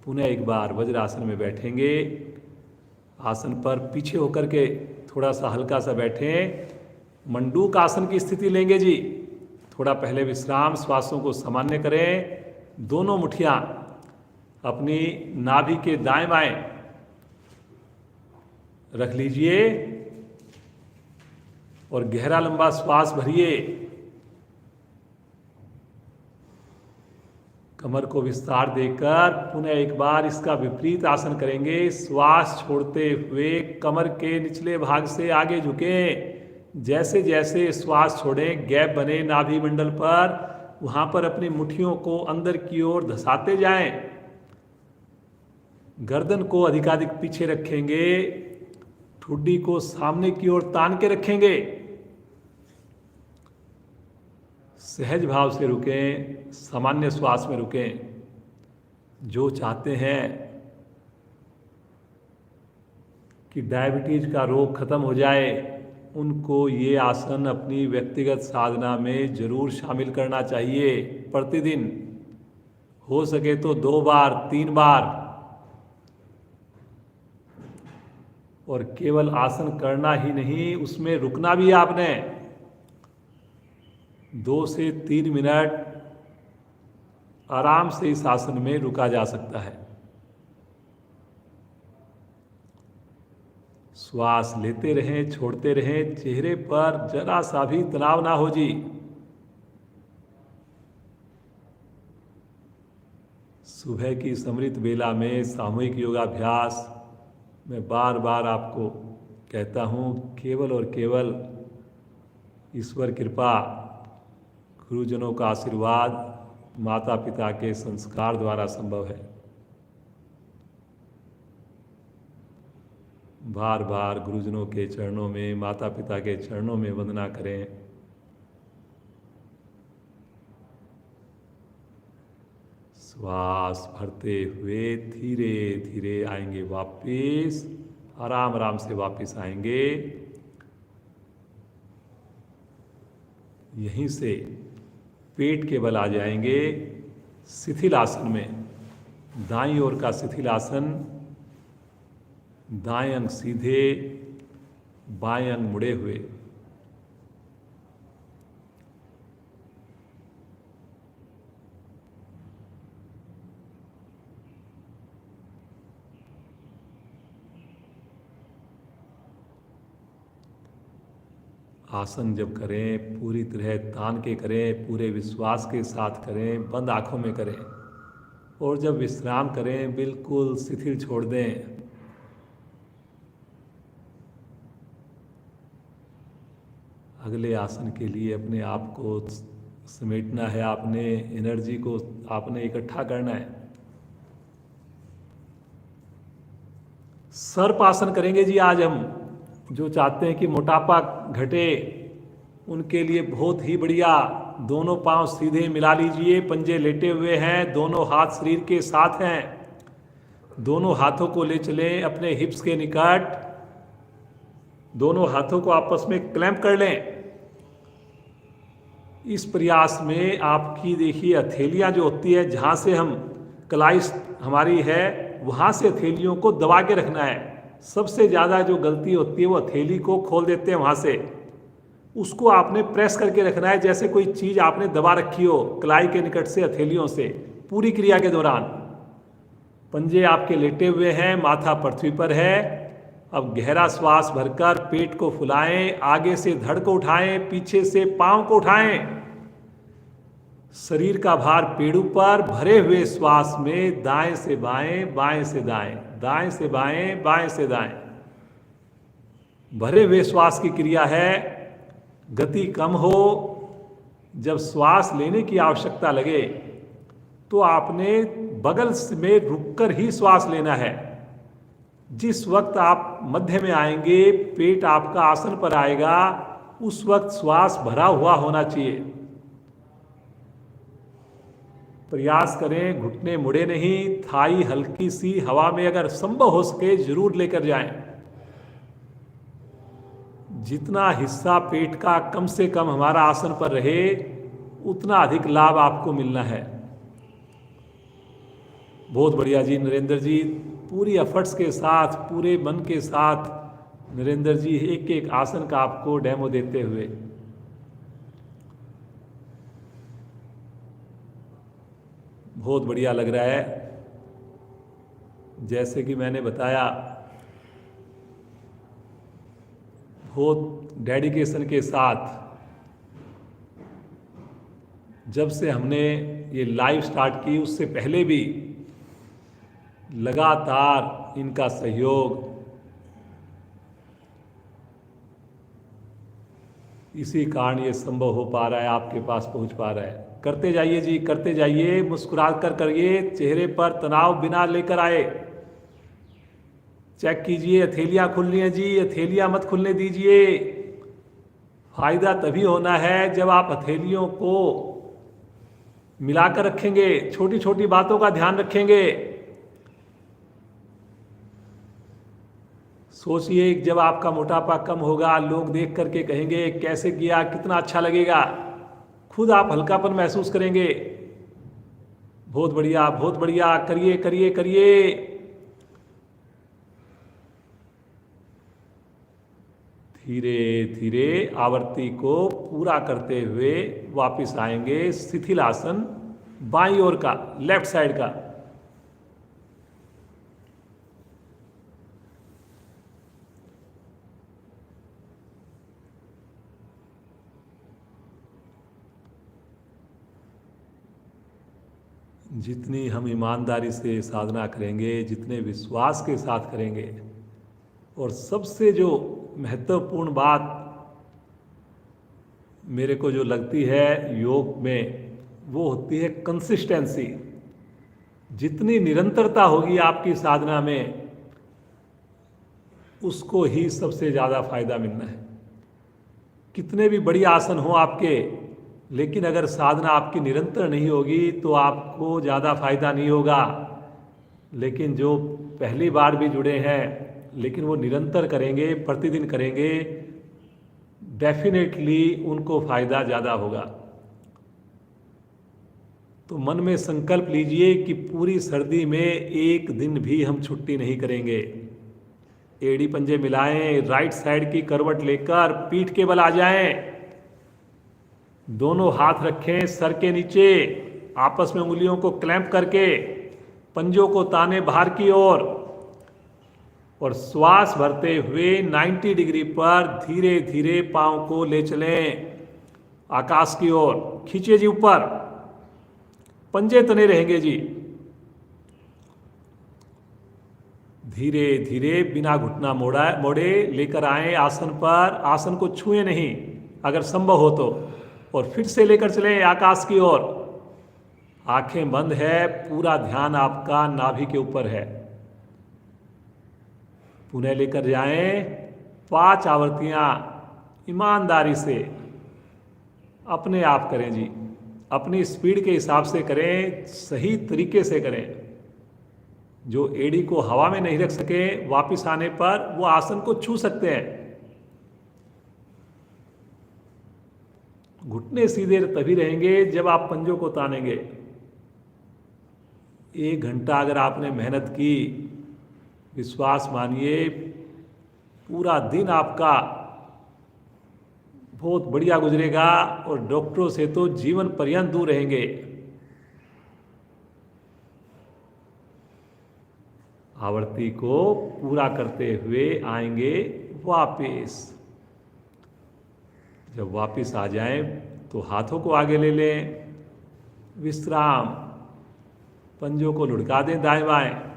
पुनः एक बार वज्रासन में बैठेंगे, आसन पर पीछे होकर के थोड़ा सा हल्का सा बैठें, मंडूक आसन की स्थिति लेंगे जी। थोड़ा पहले विश्राम, श्वासों को सामान्य करें, दोनों मुठियां अपनी नाभि के दाएं बाएं रख लीजिए और गहरा लंबा श्वास भरिए। कमर को विस्तार देकर पुनः एक बार इसका विपरीत आसन करेंगे। श्वास छोड़ते हुए कमर के निचले भाग से आगे झुकें। जैसे जैसे श्वास छोड़ें, गैप बने नाभि मंडल पर, वहां पर अपनी मुट्ठियों को अंदर की ओर धसाते जाएं। गर्दन को अधिकाधिक पीछे रखेंगे, ठुड्डी को सामने की ओर तान के रखेंगे। सहज भाव से रुकें, सामान्य श्वास में रुकें। जो चाहते हैं कि डायबिटीज का रोग खत्म हो जाए, उनको ये आसन अपनी व्यक्तिगत साधना में जरूर शामिल करना चाहिए। प्रतिदिन हो सके तो 2 बार 3 बार, और केवल आसन करना ही नहीं, उसमें रुकना भी आपने। 2 से 3 मिनट आराम से इस आसन में रुका जा सकता है। श्वास लेते रहें, छोड़ते रहें, चेहरे पर जरा सा भी तनाव ना हो जी। सुबह की समृत बेला में सामूहिक योगाभ्यास मैं बार बार आपको कहता हूँ, केवल और केवल ईश्वर कृपा, गुरुजनों का आशीर्वाद, माता पिता के संस्कार द्वारा संभव है। बार बार गुरुजनों के चरणों में, माता पिता के चरणों में वंदना करें। श्वास भरते हुए धीरे धीरे आएंगे वापिस, आराम आराम से वापिस आएंगे। यहीं से पेट के बल आ जाएंगे शिथिल आसन में। दाईं ओर का शिथिल आसन, दाएं अंग सीधे, बाएं अंग मुड़े हुए। आसन जब करें पूरी तरह तान के करें, पूरे विश्वास के साथ करें, बंद आंखों में करें। और जब विश्राम करें बिल्कुल शिथिल छोड़ दें। अगले आसन के लिए अपने आप को समेटना है, आपने एनर्जी को आपने इकट्ठा करना है। सर्प आसन करेंगे जी आज हम। जो चाहते हैं कि मोटापा घटे, उनके लिए बहुत ही बढ़िया। दोनों पांव सीधे मिला लीजिए, पंजे लेटे हुए हैं, दोनों हाथ शरीर के साथ हैं। दोनों हाथों को ले चलें अपने हिप्स के निकट। दोनों हाथों को आपस में क्लैंप कर लें। इस प्रयास में आपकी देखिए हथेलियां जो होती है, जहां से हम कलाई हमारी है, वहां से हथेलियों को दबा के रखना है। सबसे ज्यादा जो गलती होती है वो हथेली को खोल देते हैं वहां से। उसको आपने प्रेस करके रखना है, जैसे कोई चीज आपने दबा रखी हो कलाई के निकट से हथेलियों से। पूरी क्रिया के दौरान पंजे आपके लेटे हुए हैं, माथा पृथ्वी पर है। अब गहरा श्वास भरकर पेट को फुलाएं, आगे से धड़ को उठाएं, पीछे से पांव को उठाएं। शरीर का भार पेड़ों पर, भरे हुए श्वास में दाएं से बाएं, बाएं से दाएं, दाएं से बाएं, बाएं से दाएं। भरे हुए श्वास की क्रिया है। गति कम हो, जब श्वास लेने की आवश्यकता लगे तो आपने बगल में रुककर ही श्वास लेना है। जिस वक्त आप मध्य में आएंगे, पेट आपका आसन पर आएगा, उस वक्त श्वास भरा हुआ होना चाहिए। प्रयास करें घुटने मुड़े नहीं, थाई हल्की सी हवा में अगर संभव हो सके जरूर लेकर जाएं। जितना हिस्सा पेट का कम से कम हमारा आसन पर रहे, उतना अधिक लाभ आपको मिलना है। बहुत बढ़िया जी नरेंद्र जी, पूरी एफर्ट्स के साथ, पूरे मन के साथ नरेंद्र जी एक एक आसन का आपको डेमो देते हुए। बहुत बढ़िया लग रहा है। जैसे कि मैंने बताया, बहुत डेडिकेशन के साथ जब से हमने ये लाइव स्टार्ट की, उससे पहले भी लगातार इनका सहयोग, इसी कारण ये संभव हो पा रहा है, आपके पास पहुंच पा रहा है। करते जाइए जी, करते जाइए, मुस्कुरा कर करिए, चेहरे पर तनाव बिना लेकर आए। चेक कीजिए, हथेलियां खुल रही हैं जी, हथेलियां मत खुलने दीजिए। फायदा तभी होना है जब आप हथेलियों को मिलाकर रखेंगे, छोटी छोटी बातों का ध्यान रखेंगे। सोचिए जब आपका मोटापा कम होगा, लोग देख करके कहेंगे कैसे किया, कितना अच्छा लगेगा, खुद आप हल्कापन महसूस करेंगे। बहुत बढ़िया, बहुत बढ़िया, करिए करिए करिए। धीरे धीरे आवृत्ति को पूरा करते हुए वापस आएंगे शिथिल आसन, बाईं ओर का, लेफ्ट साइड का। जितनी हम ईमानदारी से साधना करेंगे, जितने विश्वास के साथ करेंगे, और सबसे जो महत्वपूर्ण बात मेरे को जो लगती है योग में, वो होती है कंसिस्टेंसी। जितनी निरंतरता होगी आपकी साधना में, उसको ही सबसे ज़्यादा फायदा मिलना है। कितने भी बड़ी आसन हो आपके, लेकिन अगर साधना आपकी निरंतर नहीं होगी तो आपको ज़्यादा फायदा नहीं होगा। लेकिन जो पहली बार भी जुड़े हैं लेकिन वो निरंतर करेंगे, प्रतिदिन करेंगे, डेफिनेटली उनको फायदा ज़्यादा होगा। तो मन में संकल्प लीजिए कि पूरी सर्दी में एक दिन भी हम छुट्टी नहीं करेंगे। एड़ी पंजे मिलाएं, राइट साइड की करवट लेकर पीठ के बल आ जाएं, दोनों हाथ रखें सर के नीचे, आपस में उंगलियों को क्लैंप करके पंजों को ताने बाहर की ओर, और श्वास भरते हुए 90 डिग्री पर धीरे धीरे पांव को ले चलें आकाश की ओर। खींचिए जी ऊपर, पंजे तने रहेंगे जी। धीरे धीरे बिना घुटना मोड़े लेकर आए आसन पर। आसन को छुए नहीं अगर संभव हो तो, और फिर से लेकर चलें आकाश की ओर। आंखें बंद है, पूरा ध्यान आपका नाभि के ऊपर है। पुनः लेकर जाएं 5 आवृत्तियां ईमानदारी से अपने आप करें जी, अपनी स्पीड के हिसाब से करें, सही तरीके से करें। जो एड़ी को हवा में नहीं रख सके, वापिस आने पर वो आसन को छू सकते हैं। घुटने सीधे तभी रहेंगे जब आप पंजों को तानेंगे। 1 घंटा अगर आपने मेहनत की, विश्वास मानिए पूरा दिन आपका बहुत बढ़िया गुजरेगा, और डॉक्टरों से तो जीवन पर्यंत दूर रहेंगे। आवृत्ति को पूरा करते हुए आएंगे वापस। जब वापस आ जाएं तो हाथों को आगे ले लें, विश्राम, पंजों को लुढ़का दें दाएं बाएं,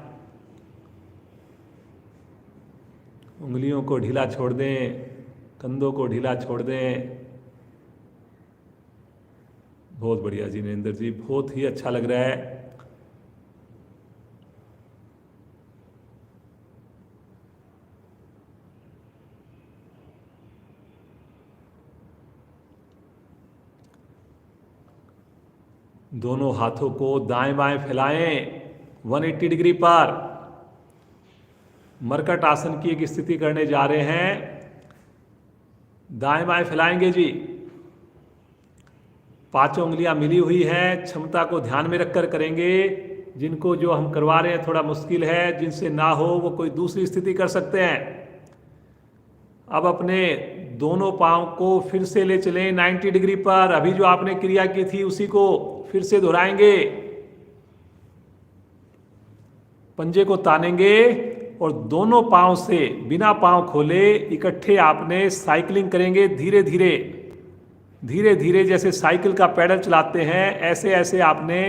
उंगलियों को ढीला छोड़ दें, कंधों को ढीला छोड़ दें। बहुत बढ़िया जी नरेंद्र जी, बहुत ही अच्छा लग रहा है। दोनों हाथों को दाएं बाएं फैलाएं 180 डिग्री पर। मरकट आसन की एक स्थिति करने जा रहे हैं। दाएं बाएं फैलाएंगे जी, 5 उंगलियां मिली हुई हैं, क्षमता को ध्यान में रखकर करेंगे। जिनको जो हम करवा रहे हैं थोड़ा मुश्किल है, जिनसे ना हो वो कोई दूसरी स्थिति कर सकते हैं। अब अपने दोनों पांव को फिर से ले चलें 90 डिग्री पर। अभी जो आपने क्रिया की थी उसी को फिर से दोहराएंगे। पंजे को तानेंगे और दोनों पांव से बिना पांव खोले इकट्ठे आपने साइकिलिंग करेंगे। धीरे धीरे धीरे धीरे जैसे साइकिल का पैडल चलाते हैं, ऐसे ऐसे आपने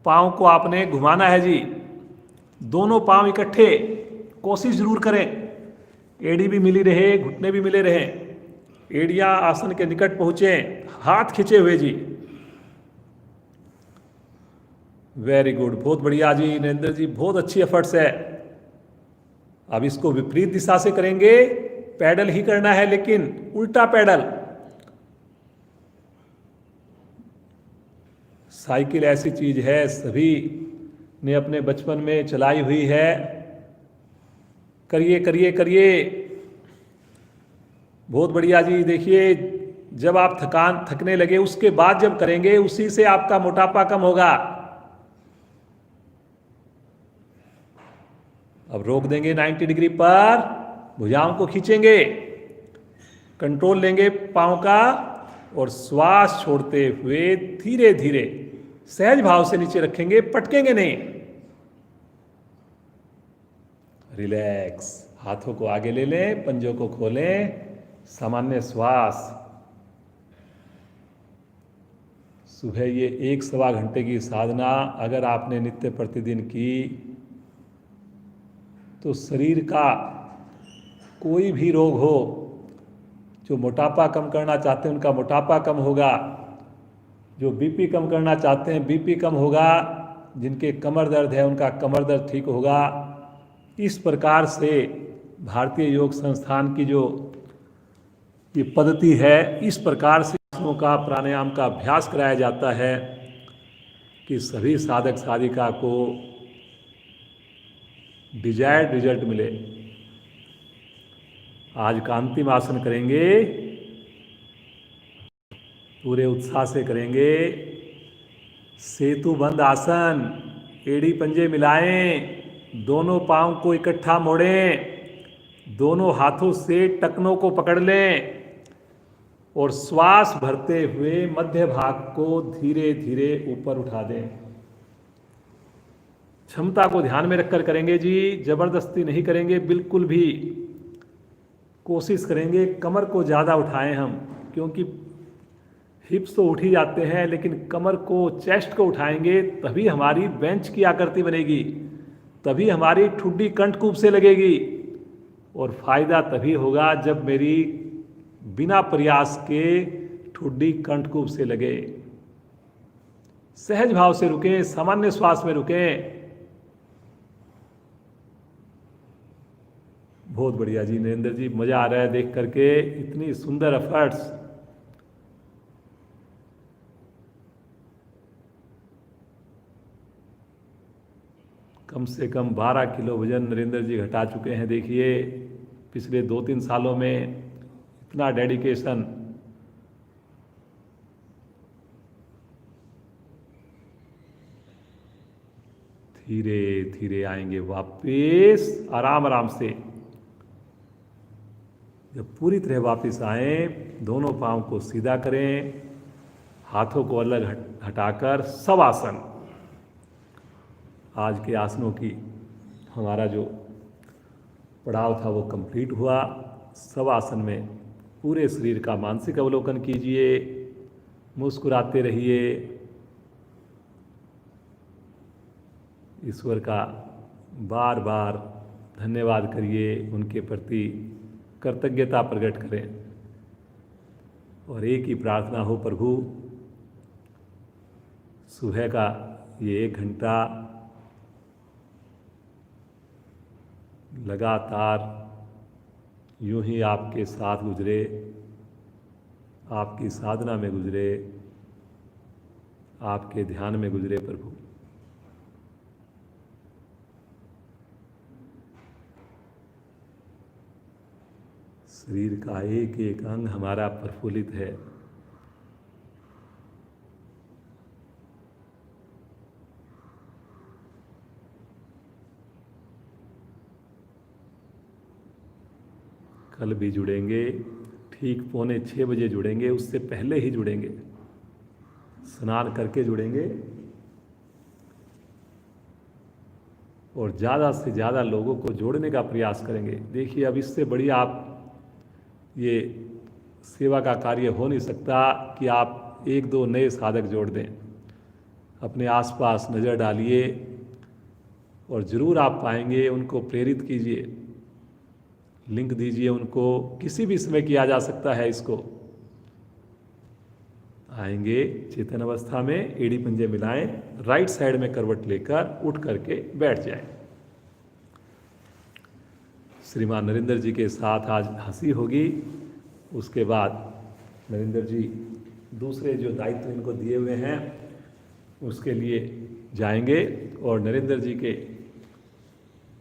पांव को आपने घुमाना है जी। दोनों पांव इकट्ठे, कोशिश जरूर करें। एड़ी भी मिली रहे, घुटने भी मिले रहे, एड़ियां आसन के निकट पहुंचे, हाथ खींचे हुए जी। वेरी गुड, बहुत बढ़िया जी नरेंद्र जी, बहुत अच्छी एफर्ट्स है। अब इसको विपरीत दिशा से करेंगे, पैडल ही करना है लेकिन उल्टा पैडल। साइकिल ऐसी चीज है, सभी ने अपने बचपन में चलाई हुई है। करिए करिए करिए, बहुत बढ़िया जी। देखिए, जब आप थकने लगे उसके बाद जब करेंगे, उसी से आपका मोटापा कम होगा। अब रोक देंगे 90 डिग्री पर, भुजाओं को खींचेंगे, कंट्रोल लेंगे पांव का, और श्वास छोड़ते हुए धीरे धीरे सहज भाव से नीचे रखेंगे, पटकेंगे नहीं। रिलैक्स, हाथों को आगे ले लें, पंजों को खोलें, सामान्य श्वास। सुबह ये 1-1.25 घंटे की साधना अगर आपने नित्य प्रतिदिन की, तो शरीर का कोई भी रोग हो, जो मोटापा कम करना चाहते हैं उनका मोटापा कम होगा, जो बीपी कम करना चाहते हैं बीपी कम होगा, जिनके कमर दर्द है उनका कमर दर्द ठीक होगा। इस प्रकार से भारतीय योग संस्थान की जो ये पद्धति है, इस प्रकार से आसनों का, प्राणायाम का अभ्यास कराया जाता है कि सभी साधक साधिका को डिजायर्ड रिजल्ट मिले। आज का अंतिम आसन करेंगे, पूरे उत्साह से करेंगे। सेतु बंद आसन, एड़ी पंजे मिलाएं, दोनों पांव को इकट्ठा मोड़ें, दोनों हाथों से टखनों को पकड़ लें और श्वास भरते हुए मध्य भाग को धीरे धीरे ऊपर उठा दें। क्षमता को ध्यान में रखकर करेंगे जी, जबरदस्ती नहीं करेंगे बिल्कुल भी। कोशिश करेंगे कमर को ज़्यादा उठाएं हम, क्योंकि हिप्स तो उठ ही जाते हैं, लेकिन कमर को, चेस्ट को उठाएंगे तभी हमारी बेंच की आकृति बनेगी, तभी हमारी ठुड्डी कंठकूप से लगेगी, और फायदा तभी होगा जब मेरी बिना प्रयास के ठुड्डी कंठकूप से लगे। सहज भाव से रुकें, सामान्य श्वास में रुकें। बहुत बढ़िया जी नरेंद्र जी, मजा आ रहा है देख करके, इतनी सुंदर एफर्ट्स। कम से कम 12 किलो वजन नरेंद्र जी घटा चुके हैं। देखिए, पिछले 2-3 सालों में इतना डेडिकेशन। धीरे धीरे आएंगे वापस, आराम आराम से। जब पूरी तरह वापस आए, दोनों पांव को सीधा करें, हाथों को अलग हटाकर शवासन। आज के आसनों की हमारा जो पड़ाव था वो कंप्लीट हुआ। शवासन में पूरे शरीर का मानसिक अवलोकन कीजिए, मुस्कुराते रहिए, ईश्वर का बार बार धन्यवाद करिए, उनके प्रति कृतज्ञता प्रकट करें, और एक ही प्रार्थना हो, प्रभु सुबह का ये 1 घंटा लगातार यूं ही आपके साथ गुजरे, आपकी साधना में गुजरे, आपके ध्यान में गुजरे प्रभु। शरीर का एक एक अंग हमारा प्रफुल्लित है। कल भी जुड़ेंगे, ठीक 5:45 बजे जुड़ेंगे, उससे पहले ही जुड़ेंगे, स्नान करके जुड़ेंगे, और ज़्यादा से ज़्यादा लोगों को जोड़ने का प्रयास करेंगे। देखिए, अब इससे बड़ी आप ये सेवा का कार्य हो नहीं सकता कि आप 1-2 नए साधक जोड़ दें। अपने आसपास नज़र डालिए और ज़रूर आप पाएंगे। उनको प्रेरित कीजिए, लिंक दीजिए उनको, किसी भी समय किया जा सकता है इसको। आएंगे चेतन अवस्था में, एड़ी पंजे मिलाएं, राइट साइड में करवट लेकर उठ करके बैठ जाएं। श्रीमान नरेंद्र जी के साथ आज हंसी होगी। उसके बाद नरेंद्र जी दूसरे जो दायित्व इनको दिए हुए हैं उसके लिए जाएंगे, और नरेंद्र जी के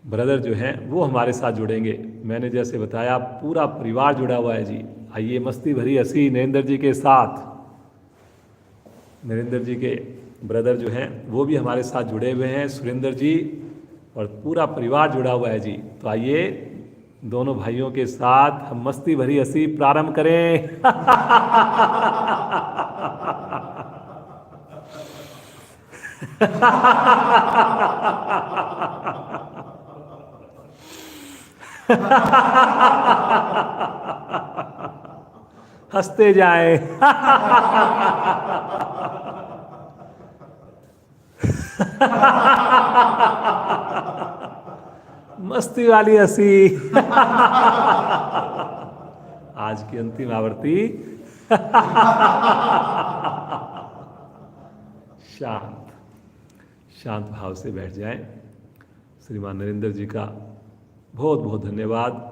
ब्रदर जो हैं वो हमारे साथ जुड़ेंगे। मैंने जैसे बताया पूरा परिवार जुड़ा हुआ है जी। आइए मस्ती भरी हंसी नरेंद्र जी के साथ। नरेंद्र जी के ब्रदर जो हैं वो भी हमारे साथ जुड़े हुए हैं, सुरेंद्र जी, और पूरा परिवार जुड़ा हुआ है जी। तो आइए दोनों भाइयों के साथ हम मस्ती भरी हंसी प्रारंभ करें। हंसते जाएं। मस्ती वाली हंसी। आज की अंतिम आवृत्ति। शांत शांत भाव से बैठ जाएं। श्रीमान नरेंद्र जी का बहुत बहुत धन्यवाद।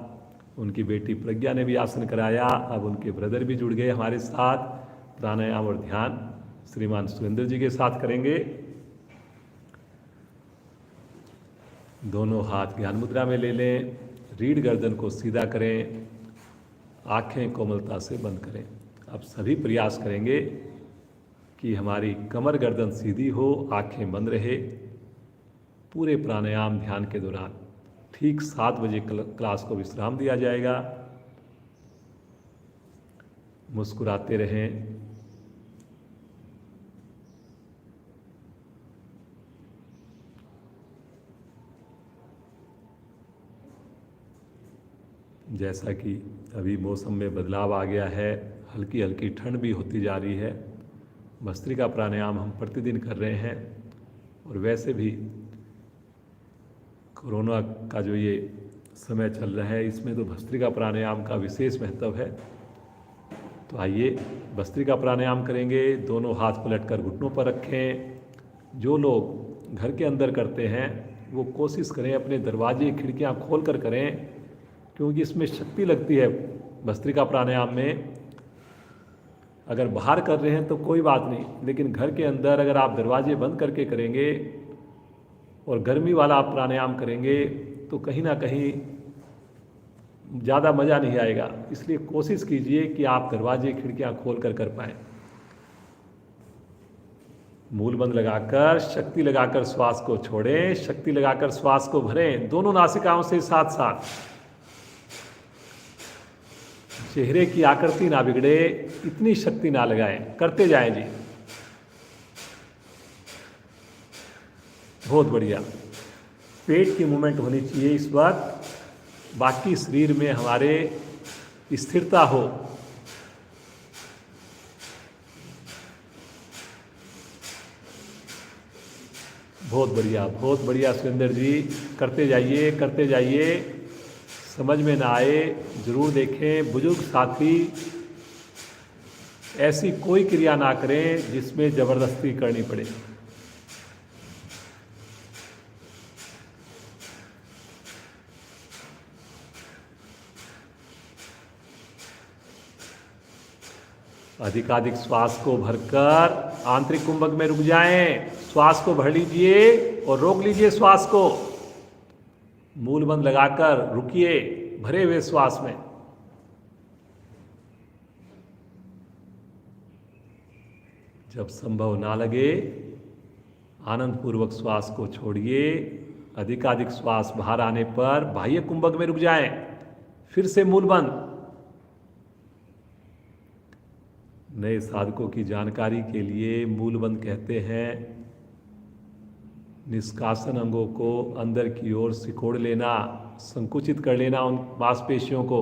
उनकी बेटी प्रज्ञा ने भी आसन कराया, अब उनके ब्रदर भी जुड़ गए हमारे साथ। प्राणायाम और ध्यान श्रीमान सुरेंद्र जी के साथ करेंगे। दोनों हाथ ज्ञान मुद्रा में ले लें, रीढ़ गर्दन को सीधा करें, आंखें कोमलता से बंद करें। अब सभी प्रयास करेंगे कि हमारी कमर गर्दन सीधी हो, आंखें बंद रहे। पूरे प्राणायाम ध्यान के दौरान ठीक 7 बजे क्लास को विश्राम दिया जाएगा। मुस्कुराते रहें। जैसा कि अभी मौसम में बदलाव आ गया है, हल्की हल्की ठंड भी होती जा रही है। भस्त्रिका प्राणायाम हम प्रतिदिन कर रहे हैं, और वैसे भी कोरोना का जो ये समय चल रहा है इसमें तो भस्त्रिका प्राणायाम का विशेष महत्व है। तो आइए भस्त्रिका प्राणायाम करेंगे। दोनों हाथ पलटकर घुटनों पर रखें। जो लोग घर के अंदर करते हैं वो कोशिश करें अपने दरवाजे खिड़कियां खोल कर करें, क्योंकि इसमें शक्ति लगती है। भस्त्रिका प्राणायाम में अगर बाहर कर रहे हैं तो कोई बात नहीं, लेकिन घर के अंदर अगर आप दरवाजे बंद करके करेंगे और गर्मी वाला आप प्राणायाम करेंगे तो कहीं ना कहीं ज़्यादा मज़ा नहीं आएगा। इसलिए कोशिश कीजिए कि आप दरवाजे खिड़कियां खोल कर कर पाएँ। मूल बंद लगाकर शक्ति लगाकर श्वास को छोड़ें, शक्ति लगाकर श्वास को भरें, दोनों नासिकाओं से साथ साथ। चेहरे की आकृति ना बिगड़े, इतनी शक्ति ना लगाएं, करते जाएं जी। बहुत बढ़िया। पेट की मूवमेंट होनी चाहिए इस वक्त, बाकी शरीर में हमारे स्थिरता हो। बहुत बढ़िया सुरेंद्र जी, करते जाइए करते जाइए। समझ में ना आए जरूर देखें। बुजुर्ग साथी ऐसी कोई क्रिया ना करें जिसमें जबरदस्ती करनी पड़े। अधिकाधिक श्वास को भरकर आंतरिक कुंभक में रुक जाएं। श्वास को भर लीजिए और रोक लीजिए श्वास को। मूल बंद लगाकर रुकिए भरे हुए श्वास में। जब संभव ना लगे आनंद पूर्वक श्वास को छोड़िए। अधिकाधिक श्वास बाहर आने पर बाह्य कुंभक में रुक जाएं। फिर से मूल बंद। नए साधकों की जानकारी के लिए मूल बंद कहते हैं निष्कासन अंगों को अंदर की ओर सिकोड़ लेना, संकुचित कर लेना उन मांसपेशियों को।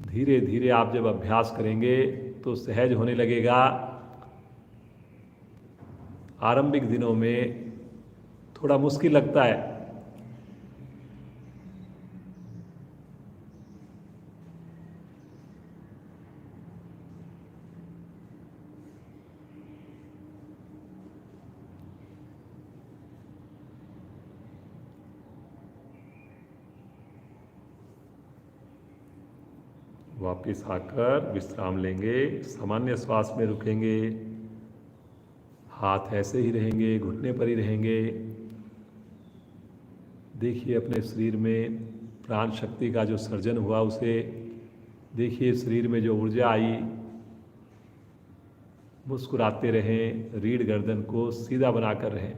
धीरे धीरे आप जब अभ्यास करेंगे तो सहज होने लगेगा। आरंभिक दिनों में थोड़ा मुश्किल लगता है। वापिस आकर विश्राम लेंगे, सामान्य श्वास में रुकेंगे, हाथ ऐसे ही रहेंगे, घुटने पर ही रहेंगे। देखिए अपने शरीर में प्राण शक्ति का जो सर्जन हुआ उसे देखिए, शरीर में जो ऊर्जा आई। मुस्कुराते रहें, रीढ़ गर्दन को सीधा बनाकर रहें।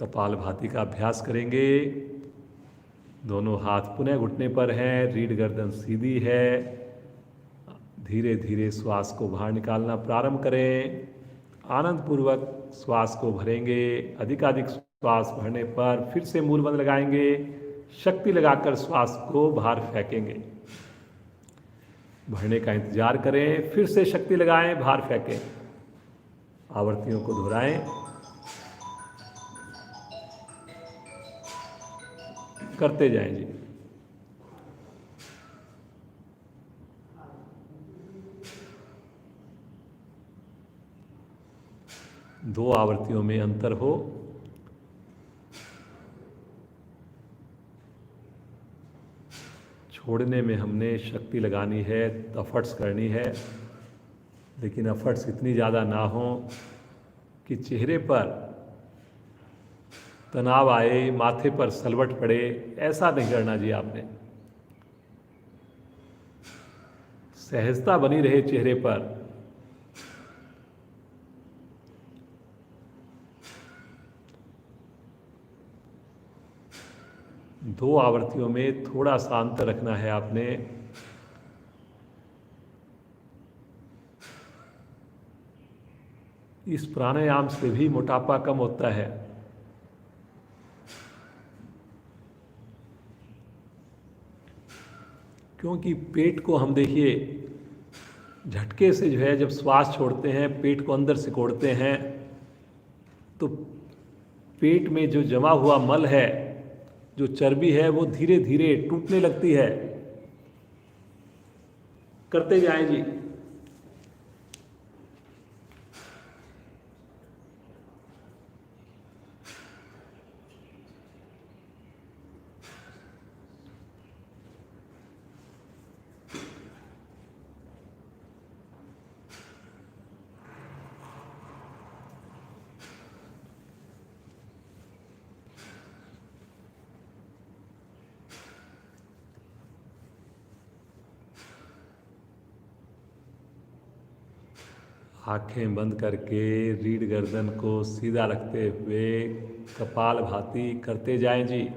कपालभाति का अभ्यास करेंगे। दोनों हाथ पुनः घुटने पर हैं, रीढ़ गर्दन सीधी है। धीरे धीरे श्वास को बाहर निकालना प्रारंभ करें। आनंद पूर्वक श्वास को भरेंगे। अधिकाधिक श्वास भरने पर फिर से मूल बंद लगाएंगे। शक्ति लगाकर श्वास को बाहर फेंकेंगे। भरने का इंतजार करें, फिर से शक्ति लगाएं, बाहर फेंकें। आवृत्तियों को दोहराएं। करते जाएं जी। दो आवृत्तियों में अंतर हो। छोड़ने में हमने शक्ति लगानी है, एफर्ट्स करनी है, लेकिन एफर्ट्स इतनी ज़्यादा ना हो कि चेहरे पर तनाव आए, माथे पर सलवट पड़े। ऐसा नहीं करना जी आपने। सहजता बनी रहे चेहरे पर। दो आवृत्तियों में थोड़ा सा अंतर रखना है आपने। इस प्राणायाम से भी मोटापा कम होता है। क्योंकि पेट को हम देखिए झटके से जो है, जब श्वास छोड़ते हैं पेट को अंदर सिकोड़ते हैं, तो पेट में जो जमा हुआ मल है, जो चर्बी है, वो धीरे धीरे टूटने लगती है। करते जाएं जी। आंखें बंद करके रीढ़ गर्दन को सीधा रखते हुए कपालभाति करते जाएं जी।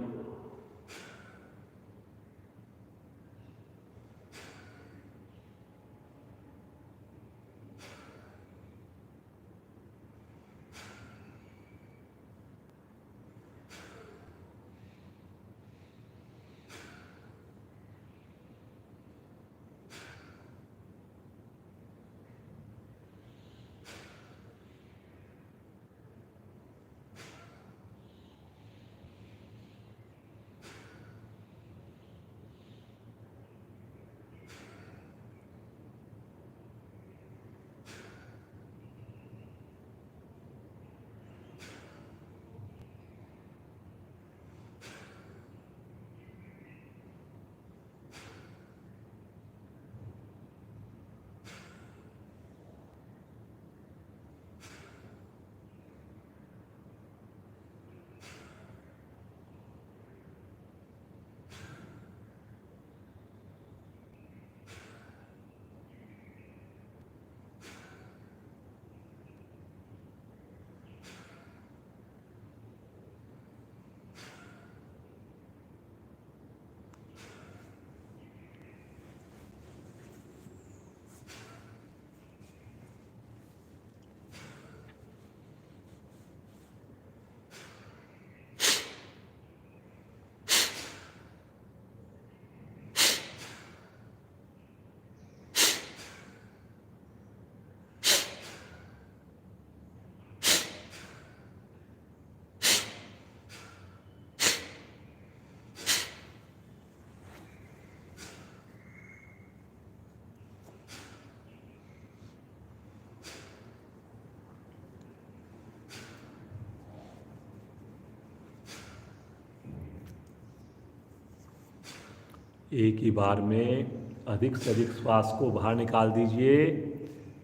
एक ही बार में अधिक से अधिक श्वास को बाहर निकाल दीजिए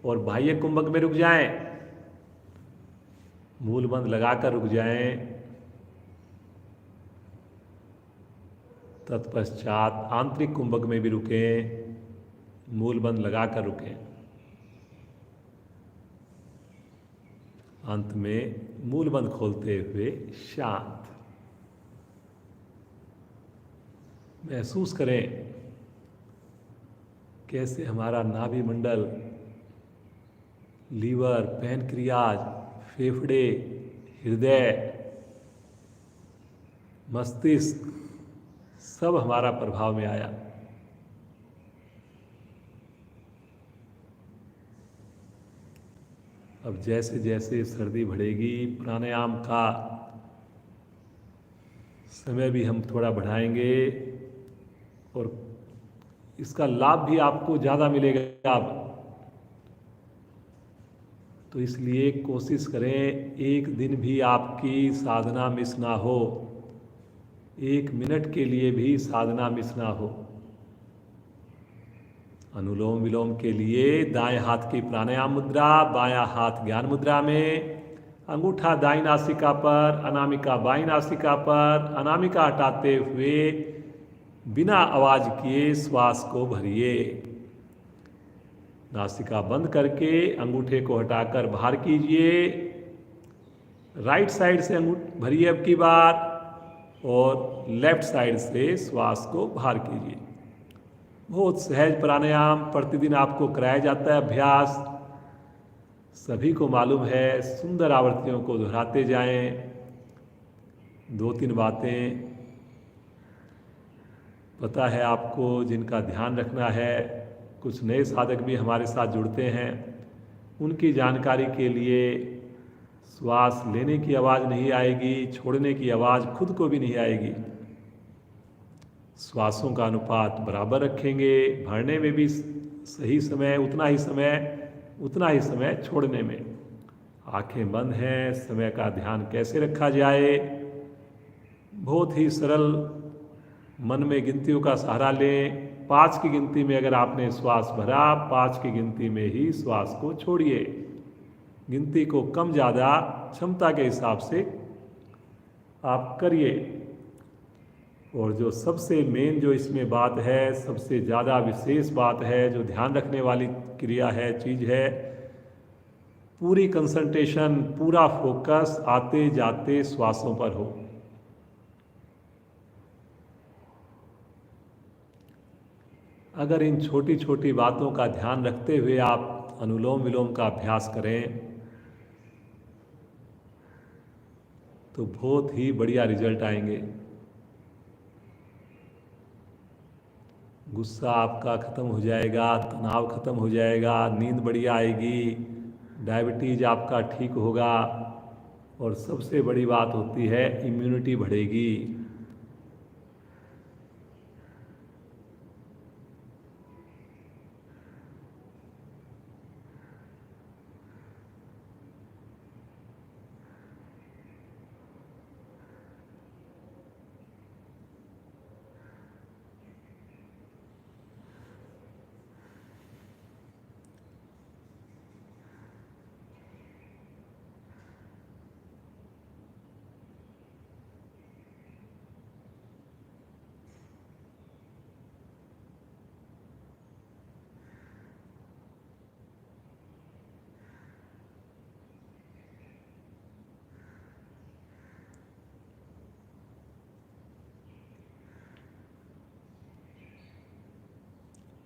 और बाह्य कुंभक में रुक जाएं। मूल बंद लगाकर रुक जाएं। तत्पश्चात आंतरिक कुंभक में भी रुकें, मूल बंद लगाकर रुकें। अंत में मूल बंद खोलते हुए शांत। महसूस करें कैसे हमारा नाभि मंडल, लीवर, पैनक्रियाज, फेफड़े, हृदय, मस्तिष्क सब हमारा प्रभाव में आया। अब जैसे जैसे सर्दी बढ़ेगी, प्राणायाम का समय भी हम थोड़ा बढ़ाएंगे और इसका लाभ भी आपको ज़्यादा मिलेगा। अब तो इसलिए कोशिश करें एक दिन भी आपकी साधना मिस ना हो, 1 मिनट के लिए भी साधना मिस ना हो। अनुलोम विलोम के लिए दाएं हाथ की प्राणायाम मुद्रा, बायां हाथ ज्ञान मुद्रा में, अंगूठा दाईं नासिका पर, अनामिका बाईं नासिका पर, अनामिका हटाते हुए बिना आवाज किए श्वास को भरिए। नासिका बंद करके अंगूठे को हटाकर बाहर कीजिए। राइट साइड से भरिए अब की बार, और लेफ्ट साइड से श्वास को बाहर कीजिए। बहुत सहज प्राणायाम प्रतिदिन आपको कराया जाता है अभ्यास, सभी को मालूम है। सुंदर आवृत्तियों को दोहराते जाएं। 2-3 बातें पता है आपको जिनका ध्यान रखना है। कुछ नए साधक भी हमारे साथ जुड़ते हैं, उनकी जानकारी के लिए श्वास लेने की आवाज़ नहीं आएगी, छोड़ने की आवाज़ खुद को भी नहीं आएगी। श्वासों का अनुपात बराबर रखेंगे, भरने में भी सही समय, उतना ही समय छोड़ने में। आंखें बंद हैं, समय का ध्यान कैसे रखा जाए। बहुत ही सरल, मन में गिनतियों का सहारा लें। 5 की गिनती में अगर आपने श्वास भरा, 5 की गिनती में ही श्वास को छोड़िए। गिनती को कम ज़्यादा क्षमता के हिसाब से आप करिए। और जो सबसे मेन जो इसमें बात है, सबसे ज़्यादा विशेष बात है, जो ध्यान रखने वाली क्रिया है, चीज़ है, पूरी कंसंट्रेशन, पूरा फोकस आते जाते श्वासों पर हो। अगर इन छोटी छोटी बातों का ध्यान रखते हुए आप अनुलोम विलोम का अभ्यास करें तो बहुत ही बढ़िया रिजल्ट आएंगे। गुस्सा आपका ख़त्म हो जाएगा, तनाव ख़त्म हो जाएगा, नींद बढ़िया आएगी, डायबिटीज आपका ठीक होगा, और सबसे बड़ी बात होती है इम्यूनिटी बढ़ेगी।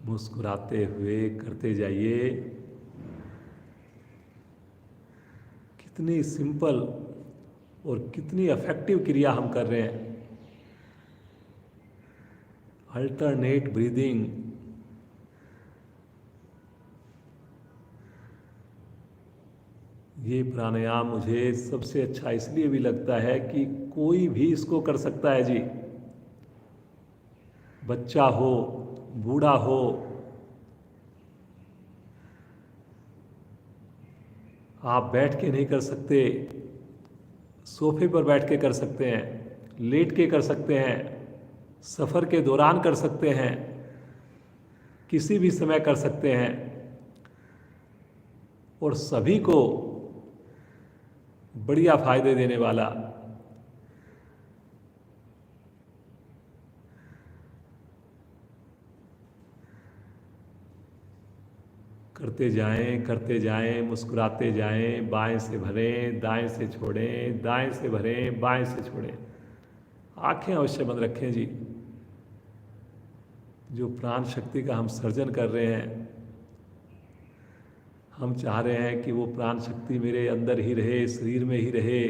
मुस्कुराते हुए करते जाइए। कितनी सिंपल और कितनी इफेक्टिव क्रिया हम कर रहे हैं। अल्टरनेट ब्रीदिंग, ये प्राणायाम मुझे सबसे अच्छा इसलिए भी लगता है कि कोई भी इसको कर सकता है जी। बच्चा हो, बूढ़ा हो, आप बैठ के नहीं कर सकते, सोफे पर बैठ के कर सकते हैं, लेट के कर सकते हैं, सफ़र के दौरान कर सकते हैं, किसी भी समय कर सकते हैं, और सभी को बढ़िया फायदे देने वाला करते जाएं, मुस्कुराते जाएं, बाएं से भरें, दाएं से छोड़ें, दाएं से भरें, बाएं से छोड़ें। आंखें अवश्य बंद रखें जी। जो प्राण शक्ति का हम सर्जन कर रहे हैं, हम चाह रहे हैं कि वो प्राण शक्ति मेरे अंदर ही रहे, शरीर में ही रहे,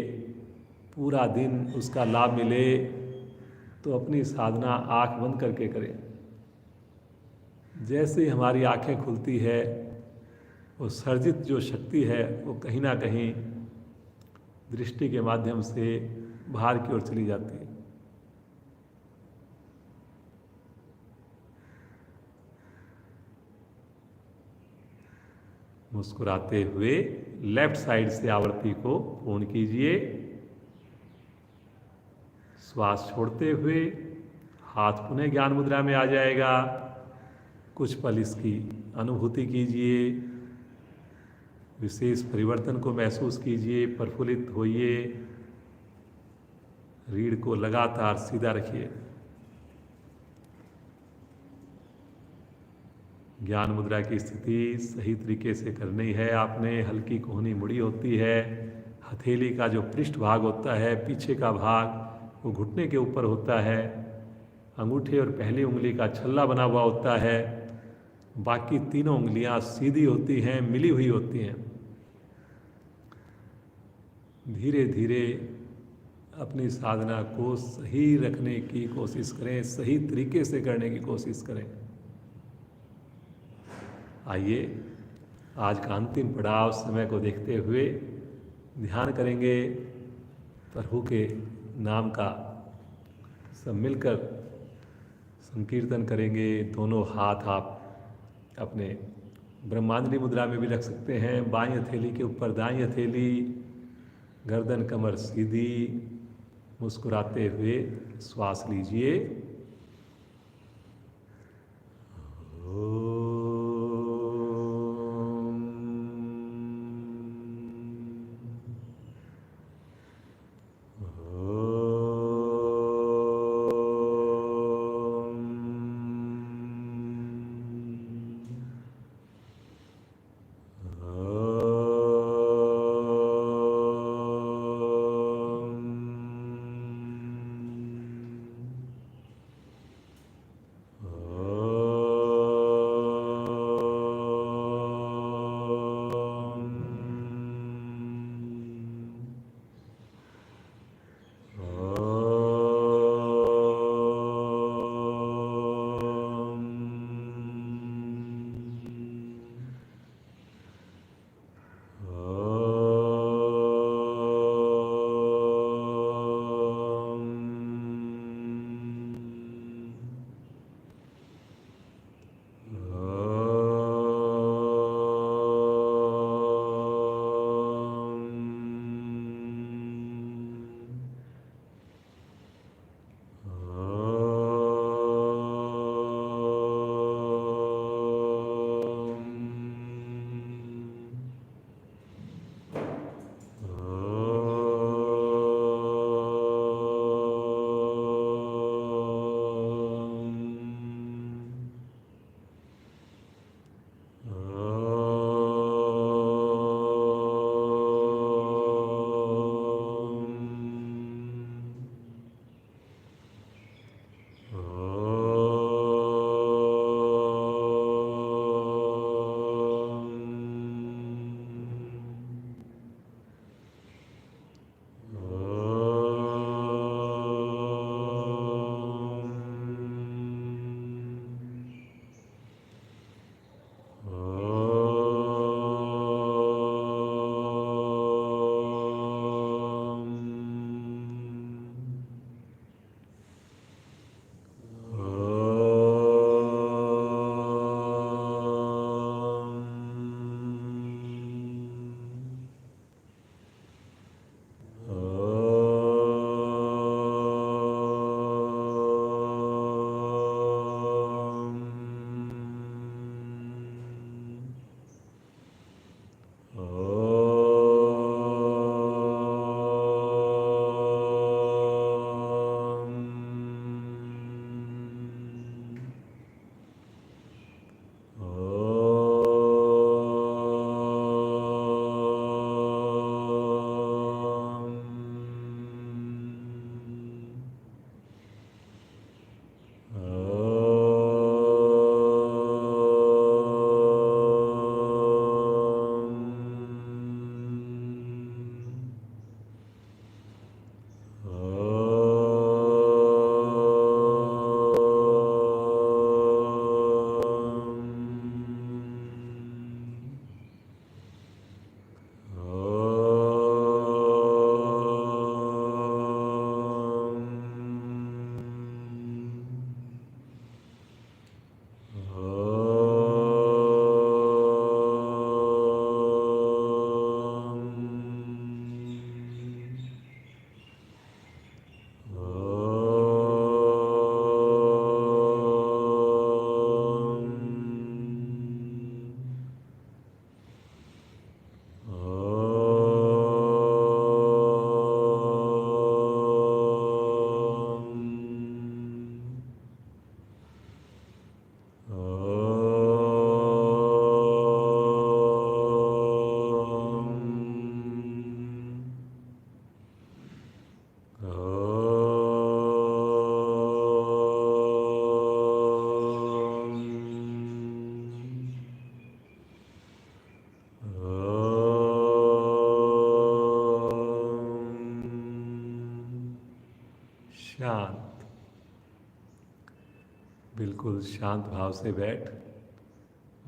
पूरा दिन उसका लाभ मिले। तो अपनी साधना आंख बंद करके करें। जैसे ही हमारी आंखें खुलती है, वो सर्जित जो शक्ति है वो कहीं ना कहीं दृष्टि के माध्यम से बाहर की ओर चली जाती है। मुस्कुराते हुए लेफ्ट साइड से आवर्ती को पूर्ण कीजिए। श्वास छोड़ते हुए हाथ पुनः ज्ञान मुद्रा में आ जाएगा। कुछ पल इसकी अनुभूति कीजिए, विशेष परिवर्तन को महसूस कीजिए, प्रफुल्लित होइए। रीढ़ को लगातार सीधा रखिए। ज्ञान मुद्रा की स्थिति सही तरीके से करनी है आपने। हल्की कोहनी मुड़ी होती है। हथेली का जो पृष्ठ भाग होता है, पीछे का भाग, वो घुटने के ऊपर होता है। अंगूठे और पहली उंगली का छल्ला बना हुआ होता है। बाकी तीनों उंगलियां सीधी होती हैं, मिली हुई होती हैं। धीरे धीरे अपनी साधना को सही रखने की कोशिश करें, सही तरीके से करने की कोशिश करें। आइए आज का अंतिम पड़ाव समय को देखते हुए ध्यान करेंगे। प्रभु के नाम का सब मिलकर संकीर्तन करेंगे। दोनों हाथ आप अपने ब्रह्मांडली मुद्रा में भी रख सकते हैं। बाईं हथेली के ऊपर दाईं हथेली, गर्दन कमर सीधी। मुस्कुराते हुए श्वास लीजिए। बिल्कुल शांत भाव से बैठ,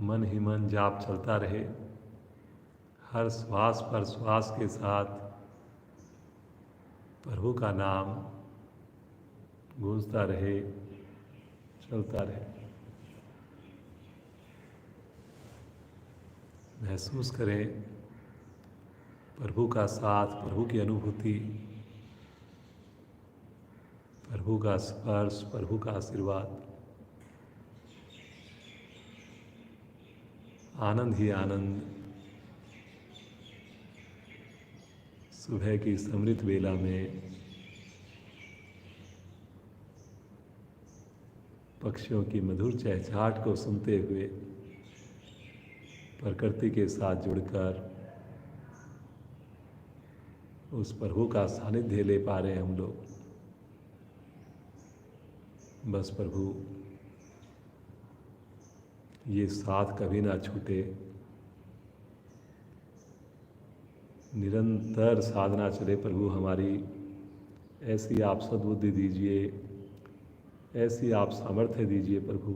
मन ही मन जाप चलता रहे। हर श्वास पर श्वास के साथ प्रभु का नाम गूंजता रहे, चलता रहे। महसूस करें प्रभु का साथ, प्रभु की अनुभूति, प्रभु का स्पर्श, प्रभु का आशीर्वाद। आनंद ही आनंद। सुबह की समृद्ध बेला में पक्षियों की मधुर चहचहाट को सुनते हुए प्रकृति के साथ जुड़कर उस प्रभु का सानिध्य ले पा रहे हैं हम लोग। बस प्रभु ये साथ कभी ना छूटे। निरंतर साधना चले प्रभु हमारी। ऐसी आप सद्बुद्धि दीजिए, ऐसी आप सामर्थ्य दीजिए प्रभु,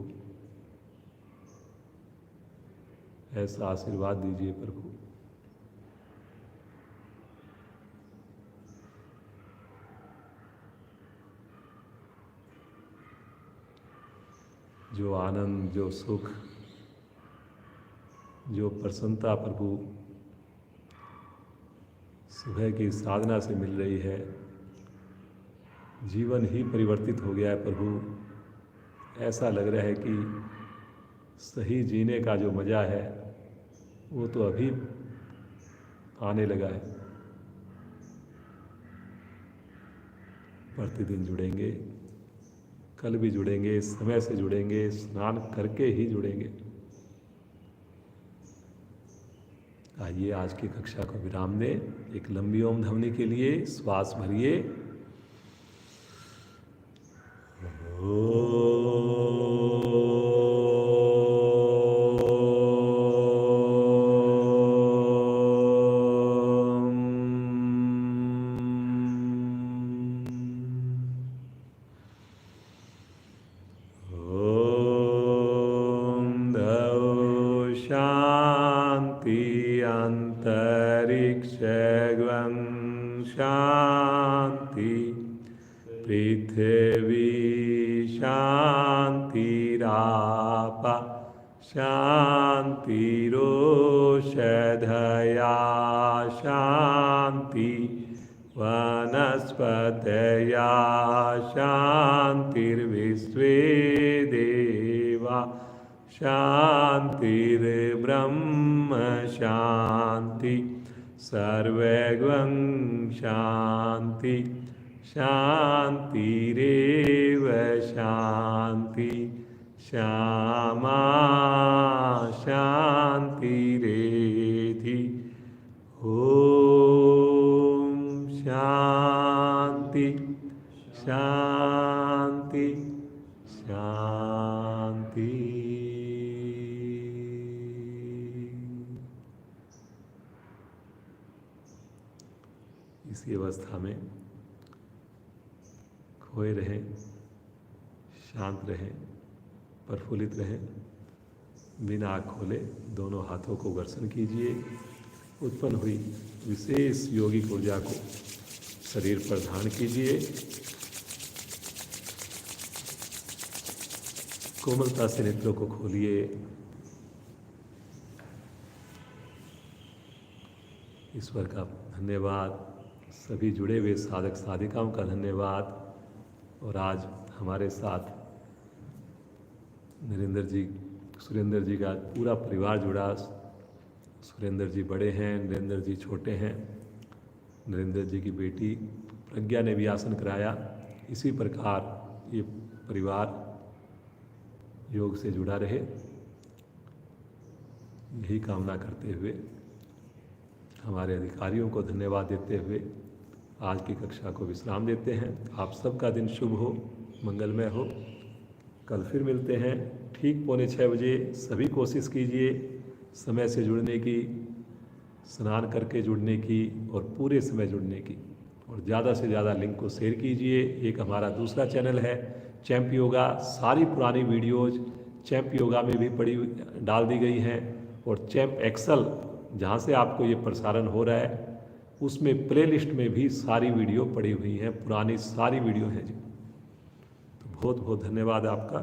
ऐसा आशीर्वाद दीजिए प्रभु। जो आनंद, जो सुख, जो प्रसन्नता प्रभु सुबह की साधना से मिल रही है, जीवन ही परिवर्तित हो गया है प्रभु। ऐसा लग रहा है कि सही जीने का जो मज़ा है वो तो अभी आने लगा है। प्रतिदिन जुड़ेंगे, कल भी जुड़ेंगे, समय से जुड़ेंगे, स्नान करके ही जुड़ेंगे। आइए आज की कक्षा को विराम दें। एक लंबी ओम ध्वनि के लिए श्वास भरिए। शांति, पृथ्वी शांतिराप शांतिरोषधया शांति, वनस्पतया शांतिर्विश्वे देवा शांतिर्ब्रह्म शांति, सर्वगं शांति शांतिरेव शांति, श्यामा शांतिरेधि। ओम शांति शांति शांति। इसी अवस्था में खोए रहें, शांत रहें, प्रफुल्लित रहें। बिना आँख खोले दोनों हाथों को घर्षण कीजिए। उत्पन्न हुई विशेष योगिक ऊर्जा को शरीर पर धारण कीजिए। कोमलता से नेत्रों को खोलिए। ईश्वर का धन्यवाद, सभी जुड़े हुए साधक साधिकाओं का धन्यवाद। और आज हमारे साथ नरेंद्र जी, सुरेंद्र जी का पूरा परिवार जुड़ा। सुरेंद्र जी बड़े हैं, नरेंद्र जी छोटे हैं। नरेंद्र जी की बेटी प्रज्ञा ने भी आसन कराया। इसी प्रकार ये परिवार योग से जुड़ा रहे, यही कामना करते हुए हमारे अधिकारियों को धन्यवाद देते हुए आज की कक्षा को विश्राम देते हैं। आप सबका दिन शुभ हो, मंगलमय हो। कल फिर मिलते हैं ठीक 5:45 बजे। सभी कोशिश कीजिए समय से जुड़ने की, स्नान करके जुड़ने की और पूरे समय जुड़ने की। और और ज़्यादा से ज़्यादा लिंक को शेयर कीजिए। एक हमारा दूसरा चैनल है चैंप योगा, सारी पुरानी वीडियोज़ चैंप योगा में भी डाल दी गई हैं, और चैंप एक्सल जहाँ से आपको ये प्रसारण हो रहा है उसमें प्लेलिस्ट में भी सारी वीडियो पड़ी हुई हैं, पुरानी सारी वीडियो हैं जी। तो बहुत बहुत धन्यवाद आपका।